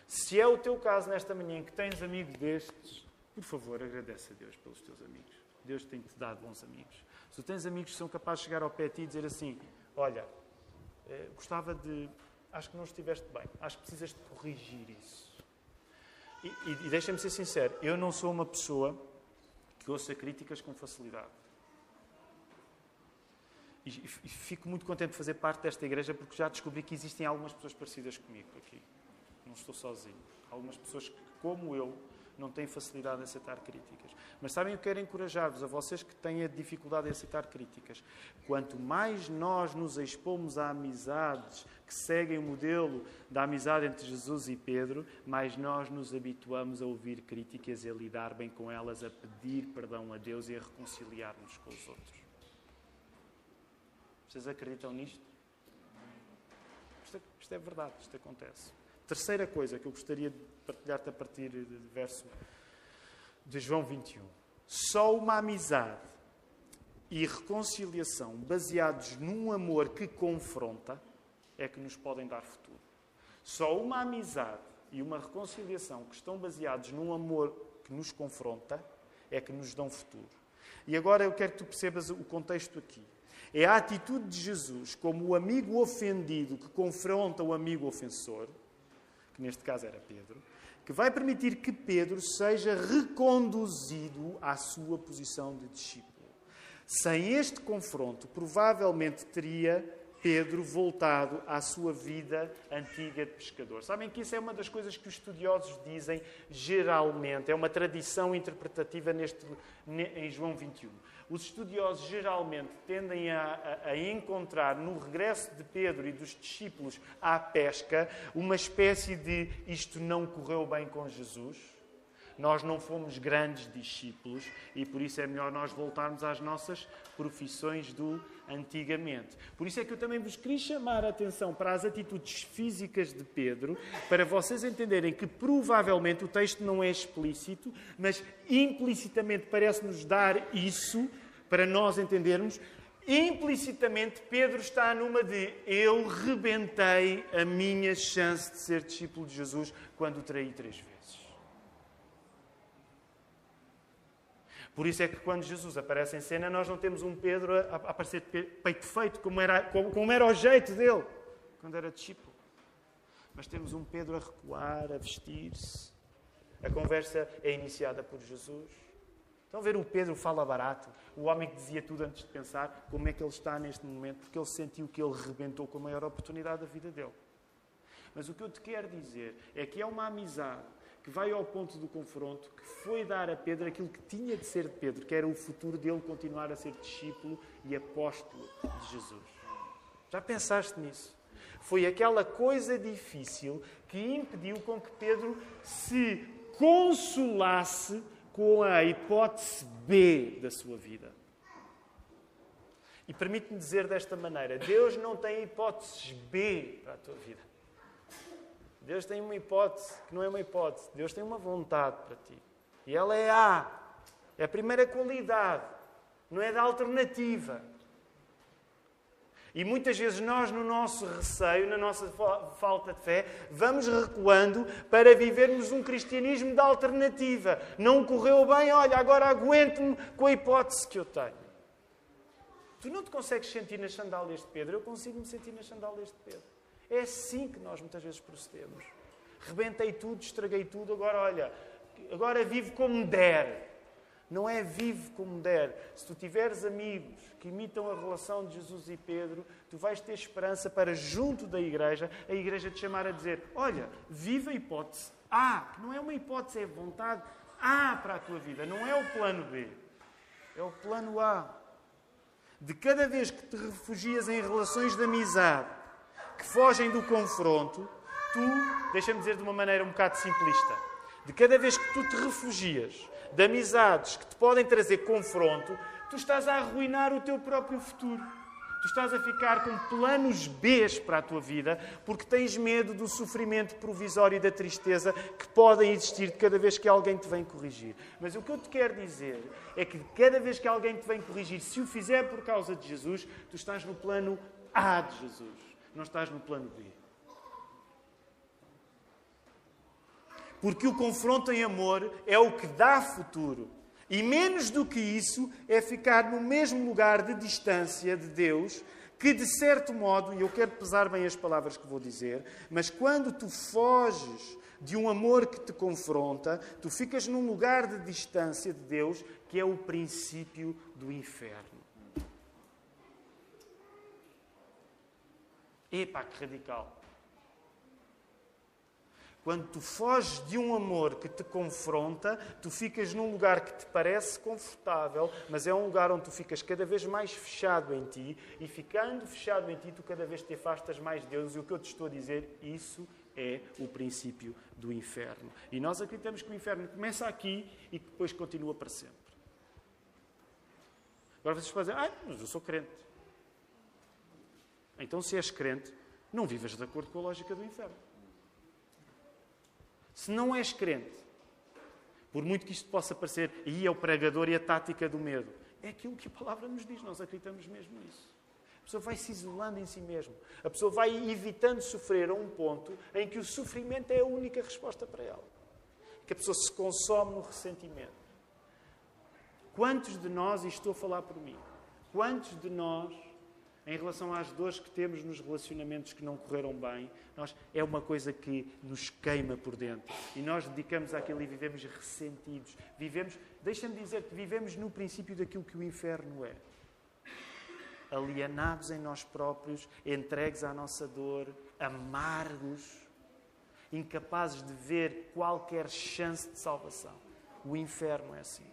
Se é o teu caso nesta manhã que tens amigos destes, por favor, agradece a Deus pelos teus amigos. Deus tem-te dado bons amigos. Se tu tens amigos que são capazes de chegar ao pé de ti e dizer assim, olha, gostava de... Acho que não estiveste bem. Acho que precisas de corrigir isso. E deixa-me ser sincero, eu não sou uma pessoa que ouça críticas com facilidade. E fico muito contente de fazer parte desta igreja porque já descobri que existem algumas pessoas parecidas comigo aqui. Não estou sozinho. Algumas pessoas que, como eu, não têm facilidade em aceitar críticas. Mas sabem, eu quero encorajar-vos, a vocês que têm a dificuldade em aceitar críticas. Quanto mais nós nos expomos a amizades que seguem o modelo da amizade entre Jesus e Pedro, mais nós nos habituamos a ouvir críticas e a lidar bem com elas, a pedir perdão a Deus e a reconciliar-nos com os outros. Vocês acreditam nisto? Isto é verdade, isto acontece. Terceira coisa que eu gostaria de partilhar-te a partir do verso de João 21. Só uma amizade e reconciliação baseados num amor que confronta é que nos podem dar futuro. Só uma amizade e uma reconciliação que estão baseados num amor que nos confronta é que nos dão futuro. E agora eu quero que tu percebas o contexto aqui. É a atitude de Jesus como o amigo ofendido que confronta o amigo ofensor, que neste caso era Pedro, que vai permitir que Pedro seja reconduzido à sua posição de discípulo. Sem este confronto, provavelmente teria Pedro voltado à sua vida antiga de pescador. Sabem que isso é uma das coisas que os estudiosos dizem geralmente, é uma tradição interpretativa em João 21. Os estudiosos geralmente tendem a encontrar no regresso de Pedro e dos discípulos à pesca uma espécie de isto não correu bem com Jesus, nós não fomos grandes discípulos e por isso é melhor nós voltarmos às nossas profissões do antigamente. Por isso é que eu também vos queria chamar a atenção para as atitudes físicas de Pedro, para vocês entenderem que provavelmente o texto não é explícito, mas implicitamente parece-nos dar isso, para nós entendermos. Implicitamente Pedro está numa de eu rebentei a minha chance de ser discípulo de Jesus quando o traí 3 vezes. Por isso é que quando Jesus aparece em cena, nós não temos um Pedro a aparecer de peito feito, como era o jeito dele, quando era discípulo. Mas temos um Pedro a recuar, a vestir-se. A conversa é iniciada por Jesus. Estão a ver o Pedro fala barato, o homem que dizia tudo antes de pensar, como é que ele está neste momento, porque ele sentiu que ele rebentou com a maior oportunidade da vida dele. Mas o que eu te quero dizer é que é uma amizade que vai ao ponto do confronto, que foi dar a Pedro aquilo que tinha de ser de Pedro, que era o futuro dele continuar a ser discípulo e apóstolo de Jesus. Já pensaste nisso? Foi aquela coisa difícil que impediu com que Pedro se consolasse com a hipótese B da sua vida. E permite-me dizer desta maneira, Deus não tem hipóteses B para a tua vida. Deus tem uma hipótese que não é uma hipótese. Deus tem uma vontade para ti. E ela é A. É a primeira qualidade. Não é da alternativa. E muitas vezes nós, no nosso receio, na nossa falta de fé, vamos recuando para vivermos um cristianismo da alternativa. Não correu bem, olha, agora aguento-me com a hipótese que eu tenho. Tu não te consegues sentir nas sandálias de Pedro, eu consigo me sentir nas sandálias de Pedro. É assim que nós muitas vezes procedemos. Rebentei tudo, estraguei tudo, agora olha, agora vivo como der. Não é vive como der. Se tu tiveres amigos que imitam a relação de Jesus e Pedro, tu vais ter esperança para, junto da igreja, a igreja te chamar a dizer, olha, vive a hipótese A, que não é uma hipótese, é vontade A para a tua vida, não é o plano B. É o plano A. De cada vez que te refugias em relações de amizade, que fogem do confronto, deixa-me dizer de uma maneira um bocado simplista, de cada vez que tu te refugias de amizades que te podem trazer confronto, tu estás a arruinar o teu próprio futuro. Tu estás a ficar com planos Bs para a tua vida porque tens medo do sofrimento provisório e da tristeza que podem existir de cada vez que alguém te vem corrigir. Mas o que eu te quero dizer é que cada vez que alguém te vem corrigir, se o fizer por causa de Jesus, tu estás no plano A de Jesus, não estás no plano B. Porque o confronto em amor é o que dá futuro. E menos do que isso é ficar no mesmo lugar de distância de Deus, que de certo modo, e eu quero pesar bem as palavras que vou dizer, mas quando tu foges de um amor que te confronta, tu ficas num lugar de distância de Deus, que é o princípio do inferno. Epá, que radical! Quando tu foges de um amor que te confronta, tu ficas num lugar que te parece confortável, mas é um lugar onde tu ficas cada vez mais fechado em ti, e ficando fechado em ti, tu cada vez te afastas mais de Deus. E o que eu te estou a dizer, isso é o princípio do inferno. E nós acreditamos que o inferno começa aqui e que depois continua para sempre. Agora vocês podem dizer, mas eu sou crente. Então, se és crente, não vivas de acordo com a lógica do inferno. Se não és crente, por muito que isto possa parecer, e é o pregador e a tática do medo, é aquilo que a palavra nos diz, nós acreditamos mesmo nisso. A pessoa vai se isolando em si mesmo. A pessoa vai evitando sofrer a um ponto em que o sofrimento é a única resposta para ela. Que a pessoa se consome no ressentimento. Quantos de nós, e estou a falar por mim, quantos de nós, em relação às dores que temos nos relacionamentos que não correram bem, é uma coisa que nos queima por dentro. E nós dedicamos àquilo e vivemos ressentidos. Deixa-me dizer que vivemos no princípio daquilo que o inferno é. Alienados em nós próprios, entregues à nossa dor, amargos, incapazes de ver qualquer chance de salvação. O inferno é assim.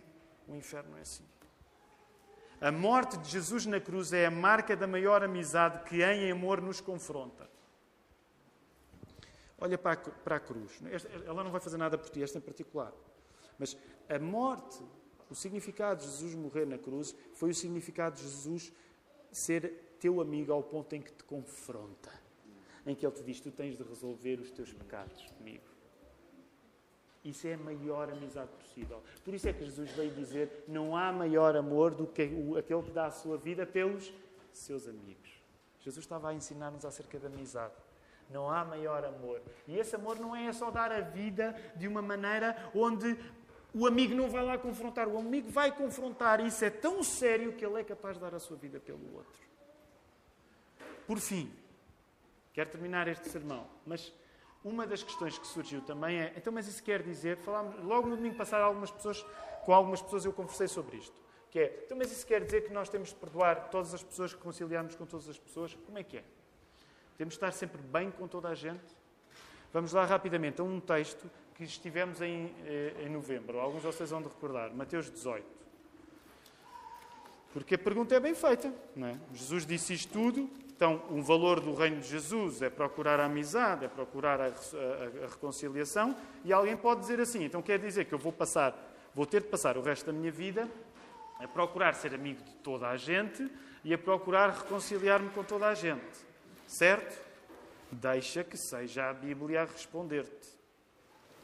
O inferno é assim. A morte de Jesus na cruz é a marca da maior amizade que em amor nos confronta. Olha para a cruz. Ela não vai fazer nada por ti, esta em particular. Mas a morte, o significado de Jesus morrer na cruz, foi o significado de Jesus ser teu amigo ao ponto em que te confronta. Em que Ele te diz, tu tens de resolver os teus pecados comigo. Isso é a maior amizade possível. Por isso é que Jesus veio dizer, não há maior amor do que aquele que dá a sua vida pelos seus amigos. Jesus estava a ensinar-nos acerca da amizade. Não há maior amor. E esse amor não é só dar a vida de uma maneira onde o amigo não vai lá confrontar. O amigo vai confrontar e isso é tão sério que ele é capaz de dar a sua vida pelo outro. Por fim, quero terminar este sermão, mas uma das questões que surgiu também é, então, mas isso quer dizer, falámos logo no domingo passado com algumas pessoas eu conversei sobre isto, que é, então, mas isso quer dizer que nós temos de perdoar todas as pessoas, reconciliarmos com todas as pessoas? Como é que é? Temos de estar sempre bem com toda a gente? Vamos lá rapidamente a um texto que estivemos em novembro. Alguns de vocês vão de recordar, Mateus 18. Porque a pergunta é bem feita, não é? Jesus disse isto tudo. Então, o valor do reino de Jesus é procurar a amizade, é procurar a reconciliação. E alguém pode dizer assim, então quer dizer que eu vou ter de passar o resto da minha vida a procurar ser amigo de toda a gente e a procurar reconciliar-me com toda a gente. Certo? Deixa que seja a Bíblia a responder-te.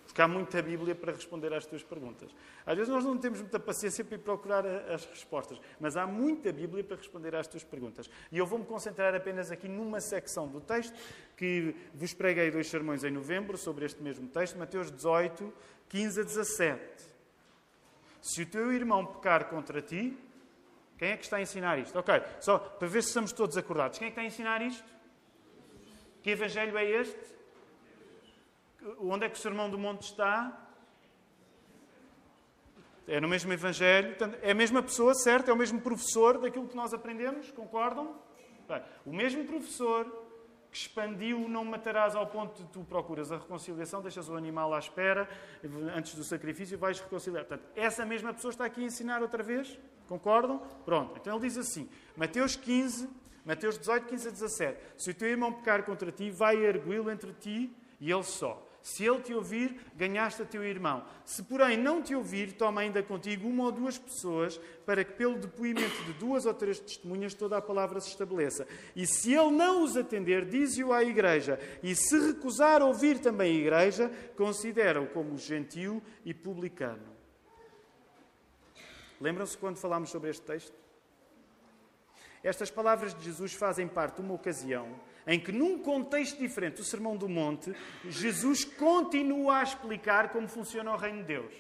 Porque há muita Bíblia para responder às tuas perguntas. Às vezes nós não temos muita paciência para ir procurar as respostas, mas há muita Bíblia para responder às tuas perguntas. E eu vou-me concentrar apenas aqui numa secção do texto, que vos preguei 2 sermões em novembro sobre este mesmo texto, Mateus 18, 15 a 17. Se o teu irmão pecar contra ti, quem é que está a ensinar isto? Ok, só para ver se estamos todos acordados. Quem é que está a ensinar isto? Que evangelho é este? Onde é que o Sermão do Monte está? É no mesmo Evangelho. É a mesma pessoa, certo? É o mesmo professor daquilo que nós aprendemos. Concordam? Bem, o mesmo professor que expandiu não matarás ao ponto de tu procuras a reconciliação, deixas o animal à espera, antes do sacrifício e vais reconciliar. Portanto, essa mesma pessoa está aqui a ensinar outra vez. Concordam? Pronto. Então ele diz assim, Mateus 15, Mateus 18, 15 a 17. Se o teu irmão pecar contra ti, vai arguí-lo entre ti e ele só. Se ele te ouvir, ganhaste a teu irmão. Se, porém, não te ouvir, toma ainda contigo uma ou duas pessoas, para que pelo depoimento de 2 ou 3 testemunhas toda a palavra se estabeleça. E se ele não os atender, dize-o à igreja. E se recusar ouvir também a igreja, considera-o como gentio e publicano. Lembram-se quando falámos sobre este texto? Estas palavras de Jesus fazem parte de uma ocasião em que, num contexto diferente do Sermão do Monte, Jesus continua a explicar como funciona o reino de Deus.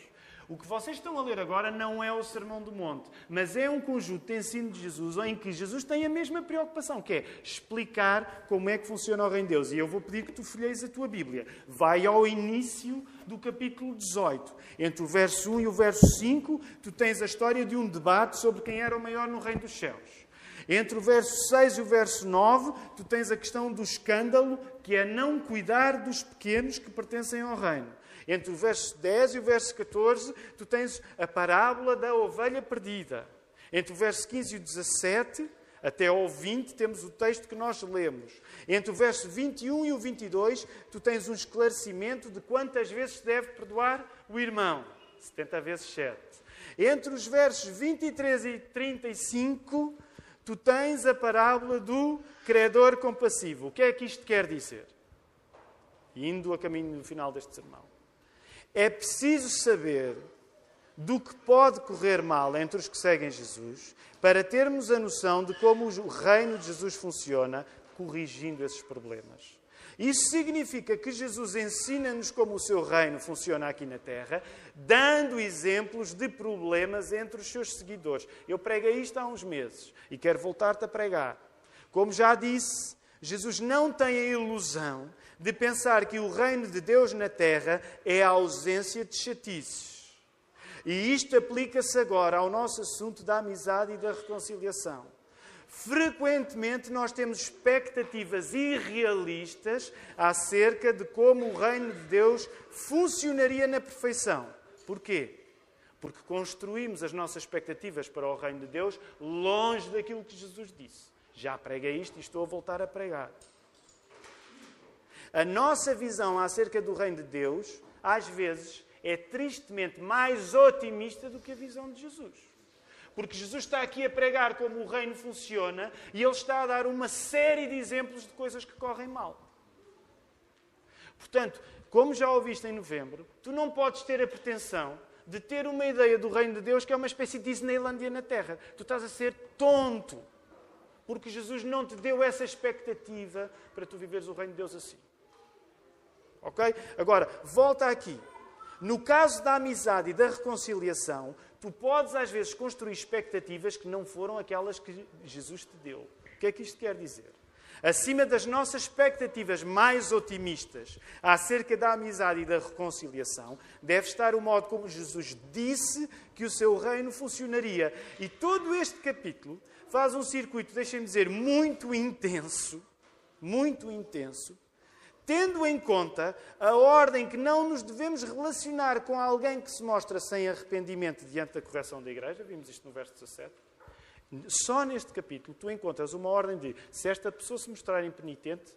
O que vocês estão a ler agora não é o Sermão do Monte, mas é um conjunto de ensino de Jesus em que Jesus tem a mesma preocupação, que é explicar como é que funciona o reino de Deus. E eu vou pedir que tu folheies a tua Bíblia. Vai ao início do capítulo 18. Entre o verso 1 e o verso 5, tu tens a história de um debate sobre quem era o maior no reino dos céus. Entre o verso 6 e o verso 9, tu tens a questão do escândalo, que é não cuidar dos pequenos que pertencem ao reino. Entre o verso 10 e o verso 14, tu tens a parábola da ovelha perdida. Entre o verso 15 e o 17, até ao 20, temos o texto que nós lemos. Entre o verso 21 e o 22, tu tens um esclarecimento de quantas vezes se deve perdoar o irmão. 70 vezes 7. Entre os versos 23 e 35... tu tens a parábola do credor compassivo. O que é que isto quer dizer? Indo a caminho do final deste sermão. É preciso saber do que pode correr mal entre os que seguem Jesus para termos a noção de como o reino de Jesus funciona, corrigindo esses problemas. Isso significa que Jesus ensina-nos como o seu reino funciona aqui na Terra, dando exemplos de problemas entre os seus seguidores. Eu preguei isto há uns meses e quero voltar-te a pregar. Como já disse, Jesus não tem a ilusão de pensar que o reino de Deus na Terra é a ausência de chatices. E isto aplica-se agora ao nosso assunto da amizade e da reconciliação. Frequentemente nós temos expectativas irrealistas acerca de como o reino de Deus funcionaria na perfeição. Porquê? Porque construímos as nossas expectativas para o reino de Deus longe daquilo que Jesus disse. Já preguei isto e estou a voltar a pregar. A nossa visão acerca do reino de Deus, às vezes, é tristemente mais otimista do que a visão de Jesus. Porque Jesus está aqui a pregar como o reino funciona e Ele está a dar uma série de exemplos de coisas que correm mal. Portanto, como já ouviste em novembro, tu não podes ter a pretensão de ter uma ideia do reino de Deus que é uma espécie de Disneylândia na Terra. Tu estás a ser tonto. Porque Jesus não te deu essa expectativa para tu viveres o reino de Deus assim. Ok? Agora, volta aqui. No caso da amizade e da reconciliação, tu podes às vezes construir expectativas que não foram aquelas que Jesus te deu. O que é que isto quer dizer? Acima das nossas expectativas mais otimistas acerca da amizade e da reconciliação, deve estar o modo como Jesus disse que o seu reino funcionaria. E todo este capítulo faz um circuito, deixem-me dizer, muito intenso, tendo em conta a ordem que não nos devemos relacionar com alguém que se mostra sem arrependimento diante da correção da igreja. Vimos isto no verso 17. Só neste capítulo tu encontras uma ordem de, se esta pessoa se mostrar impenitente,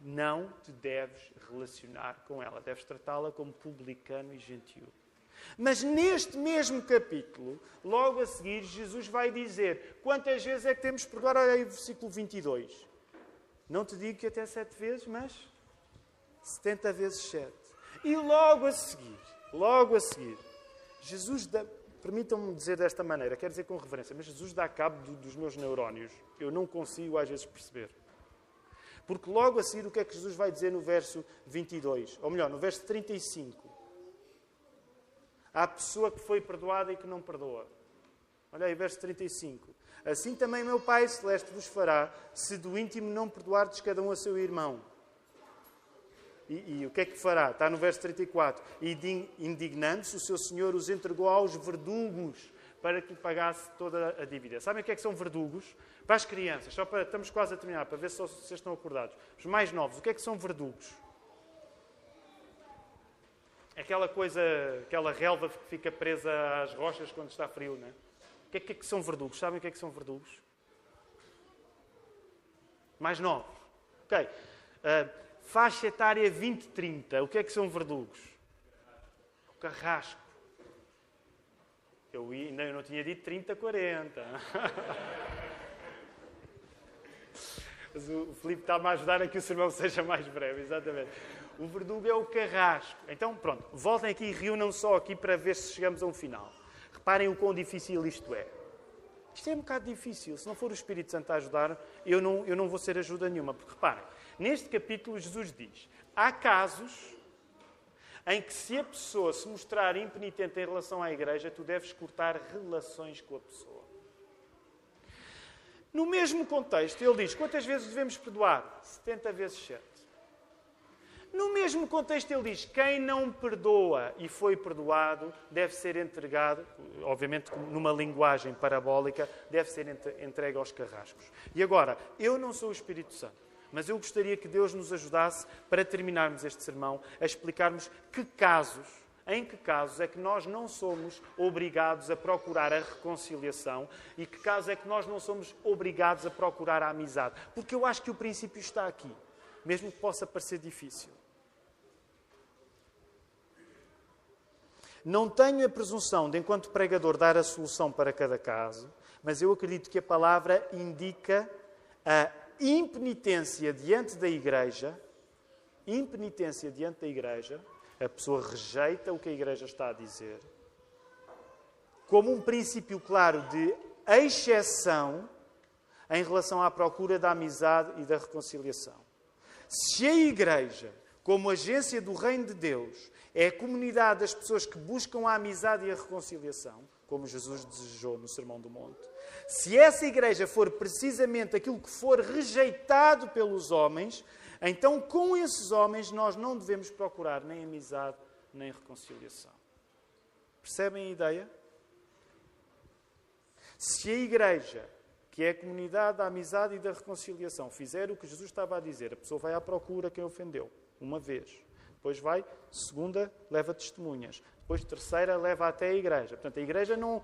não te deves relacionar com ela. Deves tratá-la como publicano e gentio. Mas neste mesmo capítulo, logo a seguir, Jesus vai dizer quantas vezes é que temos que perdoar. Olha aí o versículo 22. Não te digo que até 7 vezes, mas 70 vezes 7. E logo a seguir, Jesus dá, permitam-me dizer desta maneira, quero dizer com reverência, mas Jesus dá cabo dos meus neurónios. Eu não consigo às vezes perceber. Porque logo a seguir o que é que Jesus vai dizer no verso 22? Ou melhor, no verso 35. Há pessoa que foi perdoada e que não perdoa. Olha aí, verso 35. Assim também meu Pai Celeste vos fará, se do íntimo não perdoardes cada um a seu irmão. E o que é que fará? Está no verso 34. E indignando-se, o seu Senhor os entregou aos verdugos para que lhe pagasse toda a dívida. Sabem o que é que são verdugos? Para as crianças, estamos quase a terminar, para ver se vocês estão acordados. Os mais novos, o que é que são verdugos? Aquela coisa, aquela relva que fica presa às rochas quando está frio, não é? O que é que são verdugos? Sabem o que é que são verdugos? mais novos. Ok. Faixa etária 20-30. O que é que são verdugos? O carrasco. Eu não tinha dito 30-40. Mas o Filipe está-me a ajudar a que o sermão seja mais breve, exatamente. O verdugo é o carrasco. Então, pronto, voltem aqui e reúnam só aqui para ver se chegamos a um final. Reparem o quão difícil isto é. Isto é um bocado difícil. Se não for o Espírito Santo a ajudar, eu não vou ser ajuda nenhuma. Porque, reparem, neste capítulo Jesus diz, há casos em que se a pessoa se mostrar impenitente em relação à igreja, tu deves cortar relações com a pessoa. No mesmo contexto, ele diz, quantas vezes devemos perdoar? 70 vezes 7. No mesmo contexto, ele diz, quem não perdoa e foi perdoado, deve ser entregado, obviamente numa linguagem parabólica, deve ser entregue aos carrascos. E agora, eu não sou o Espírito Santo, mas eu gostaria que Deus nos ajudasse, para terminarmos este sermão, a explicarmos em que casos é que nós não somos obrigados a procurar a reconciliação e que casos é que nós não somos obrigados a procurar a amizade. Porque eu acho que o princípio está aqui, mesmo que possa parecer difícil. Não tenho a presunção de, enquanto pregador, dar a solução para cada caso, mas eu acredito que a palavra indica a impenitência diante da igreja, a pessoa rejeita o que a igreja está a dizer, como um princípio claro de exceção em relação à procura da amizade e da reconciliação. Se a igreja, como agência do reino de Deus, é a comunidade das pessoas que buscam a amizade e a reconciliação, como Jesus desejou no Sermão do Monte, se essa igreja for precisamente aquilo que for rejeitado pelos homens, então com esses homens nós não devemos procurar nem amizade nem reconciliação. Percebem a ideia? Se a igreja, que é a comunidade da amizade e da reconciliação, fizer o que Jesus estava a dizer, a pessoa vai à procura quem ofendeu, uma vez. Depois vai, segunda, leva testemunhas. Depois, terceira, leva até a igreja. Portanto, a igreja não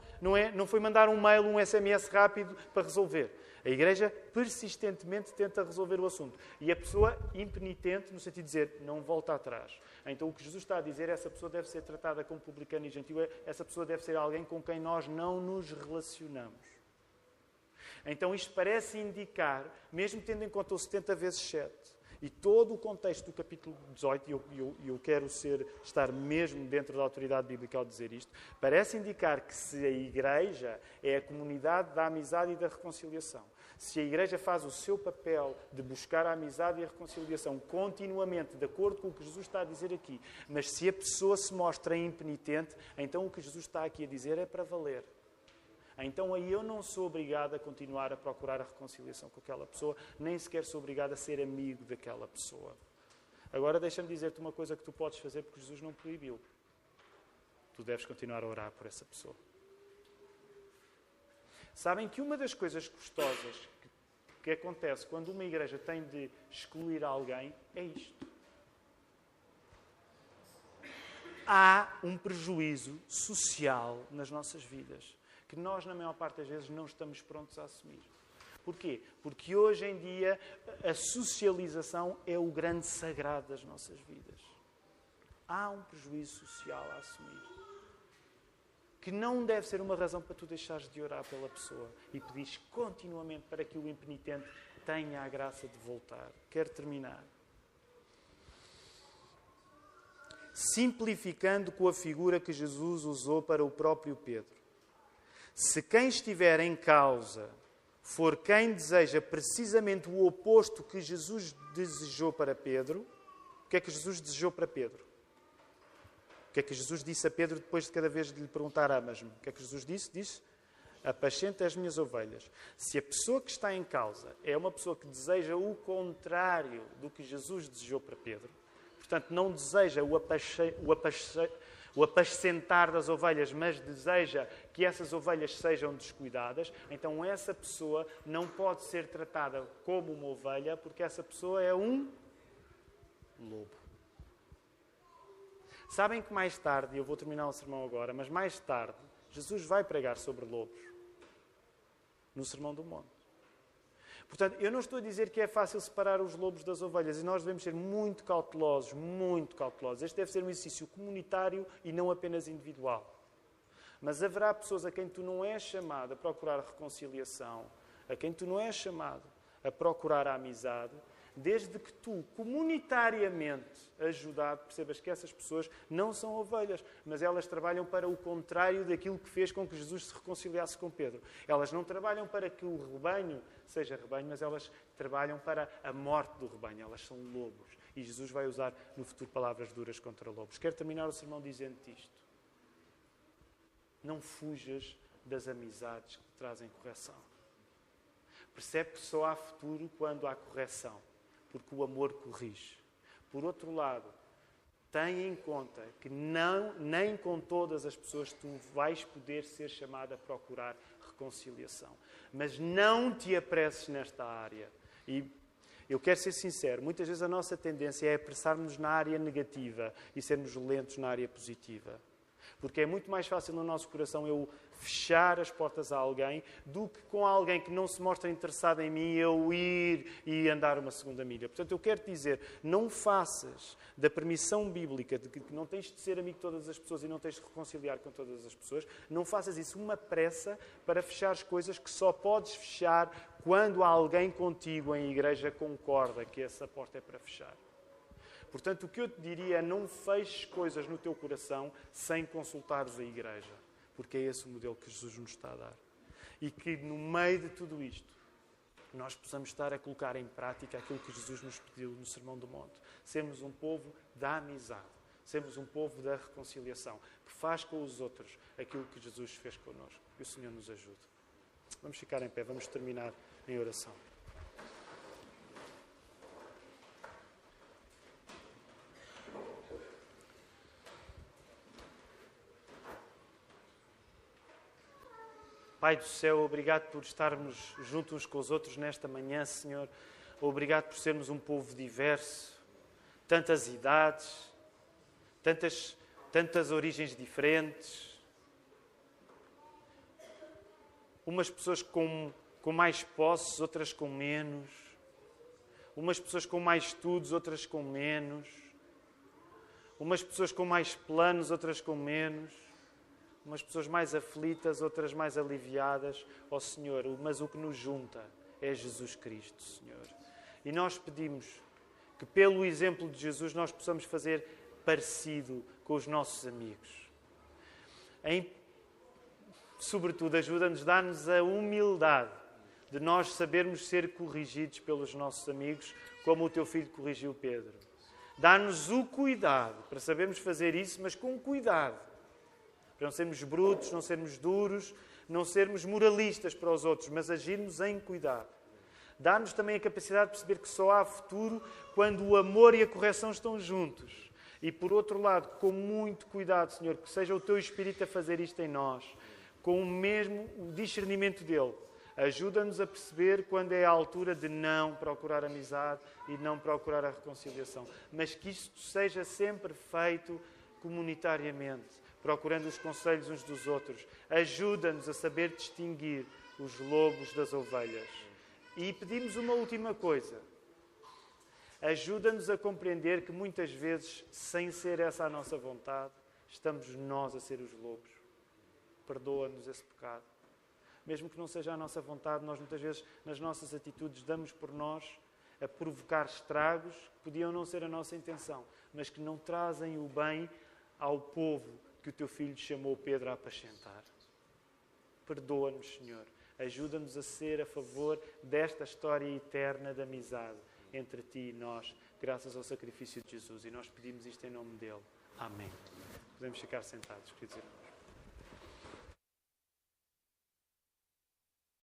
foi mandar um mail, um SMS rápido para resolver. A igreja persistentemente tenta resolver o assunto. E a pessoa impenitente, no sentido de dizer, não volta atrás. Então, o que Jesus está a dizer, essa pessoa deve ser tratada como publicano e gentil. Essa pessoa deve ser alguém com quem nós não nos relacionamos. Então, isto parece indicar, mesmo tendo em conta o 70 vezes 7, e todo o contexto do capítulo 18, e eu quero estar mesmo dentro da autoridade bíblica ao dizer isto, parece indicar que se a igreja é a comunidade da amizade e da reconciliação, se a igreja faz o seu papel de buscar a amizade e a reconciliação continuamente, de acordo com o que Jesus está a dizer aqui, mas se a pessoa se mostra impenitente, então o que Jesus está aqui a dizer é para valer. Então aí eu não sou obrigado a continuar a procurar a reconciliação com aquela pessoa, nem sequer sou obrigado a ser amigo daquela pessoa. Agora deixa-me dizer-te uma coisa que tu podes fazer porque Jesus não proibiu. Tu deves continuar a orar por essa pessoa. Sabem que uma das coisas custosas que acontece quando uma igreja tem de excluir alguém é isto. Há um prejuízo social nas nossas vidas que nós, na maior parte das vezes, não estamos prontos a assumir. Porquê? Porque hoje em dia a socialização é o grande sagrado das nossas vidas. Há um prejuízo social a assumir. Que não deve ser uma razão para tu deixares de orar pela pessoa e pedires continuamente para que o impenitente tenha a graça de voltar. Quero terminar. Simplificando com a figura que Jesus usou para o próprio Pedro. Se quem estiver em causa for quem deseja precisamente o oposto que Jesus desejou para Pedro, o que é que Jesus desejou para Pedro? O que é que Jesus disse a Pedro depois de cada vez de lhe perguntar, amas-me? O que é que Jesus disse? Disse, apacenta as minhas ovelhas. Se a pessoa que está em causa é uma pessoa que deseja o contrário do que Jesus desejou para Pedro, portanto não deseja o apacentar das ovelhas, mas deseja que essas ovelhas sejam descuidadas, então essa pessoa não pode ser tratada como uma ovelha, porque essa pessoa é um lobo. Sabem que mais tarde, e eu vou terminar o sermão agora, mas mais tarde, Jesus vai pregar sobre lobos, no Sermão do Monte. Portanto, eu não estou a dizer que é fácil separar os lobos das ovelhas e nós devemos ser muito cautelosos, muito cautelosos. Este deve ser um exercício comunitário e não apenas individual. Mas haverá pessoas a quem tu não és chamado a procurar reconciliação, a quem tu não és chamado a procurar a amizade, desde que tu, comunitariamente, ajudado, percebas que essas pessoas não são ovelhas, mas elas trabalham para o contrário daquilo que fez com que Jesus se reconciliasse com Pedro. Elas não trabalham para que o rebanho seja rebanho, mas elas trabalham para a morte do rebanho. Elas são lobos. E Jesus vai usar no futuro palavras duras contra lobos. Quero terminar o sermão dizendo-te isto. Não fujas das amizades que te trazem correção. Percebe que só há futuro quando há correção, porque o amor corrige. Por outro lado, tenha em conta que nem com todas as pessoas tu vais poder ser chamado a procurar reconciliação. Mas não te apresses nesta área. E eu quero ser sincero, muitas vezes a nossa tendência é apressar-nos na área negativa e sermos lentos na área positiva. Porque é muito mais fácil no nosso coração eu fechar as portas a alguém do que com alguém que não se mostra interessado em mim eu ir e andar uma segunda milha. Portanto, eu quero te dizer, não faças da permissão bíblica de que não tens de ser amigo de todas as pessoas e não tens de reconciliar com todas as pessoas, não faças isso uma pressa para fechar as coisas que só podes fechar quando alguém contigo em igreja concorda que essa porta é para fechar. Portanto, o que eu te diria é não feches coisas no teu coração sem consultares a igreja. Porque é esse o modelo que Jesus nos está a dar. E que no meio de tudo isto, nós possamos estar a colocar em prática aquilo que Jesus nos pediu no Sermão do Monte. Sermos um povo da amizade. Sermos um povo da reconciliação. Que faz com os outros aquilo que Jesus fez connosco. Que o Senhor nos ajude. Vamos ficar em pé, vamos terminar em oração. Pai do céu, obrigado por estarmos juntos uns com os outros nesta manhã, Senhor. Obrigado por sermos um povo diverso, tantas idades, tantas origens diferentes. Umas pessoas com mais posses, outras com menos. Umas pessoas com mais estudos, outras com menos. Umas pessoas com mais planos, outras com menos. Umas pessoas mais aflitas, outras mais aliviadas, ó Senhor, mas o que nos junta é Jesus Cristo, Senhor. E nós pedimos que pelo exemplo de Jesus nós possamos fazer parecido com os nossos amigos. Sobretudo, ajuda-nos, dá-nos a humildade de nós sabermos ser corrigidos pelos nossos amigos, como o teu filho corrigiu Pedro. Dá-nos o cuidado para sabermos fazer isso, mas com cuidado. Para não sermos brutos, não sermos duros, não sermos moralistas para os outros, mas agirmos em cuidado. Dá-nos também a capacidade de perceber que só há futuro quando o amor e a correção estão juntos. E, por outro lado, com muito cuidado, Senhor, que seja o Teu Espírito a fazer isto em nós, com o mesmo discernimento dele. Ajuda-nos a perceber quando é a altura de não procurar amizade e não procurar a reconciliação. Mas que isto seja sempre feito comunitariamente, procurando os conselhos uns dos outros. Ajuda-nos a saber distinguir os lobos das ovelhas. E pedimos uma última coisa. Ajuda-nos a compreender que muitas vezes, sem ser essa a nossa vontade, estamos nós a ser os lobos. Perdoa-nos esse pecado. Mesmo que não seja a nossa vontade, nós muitas vezes, nas nossas atitudes, damos por nós a provocar estragos que podiam não ser a nossa intenção, mas que não trazem o bem ao povo que o Teu Filho chamou Pedro a apacentar. Perdoa-nos, Senhor. Ajuda-nos a ser a favor desta história eterna de amizade entre Ti e nós, graças ao sacrifício de Jesus. E nós pedimos isto em nome dEle. Amém. Podemos ficar sentados, queridos irmãos.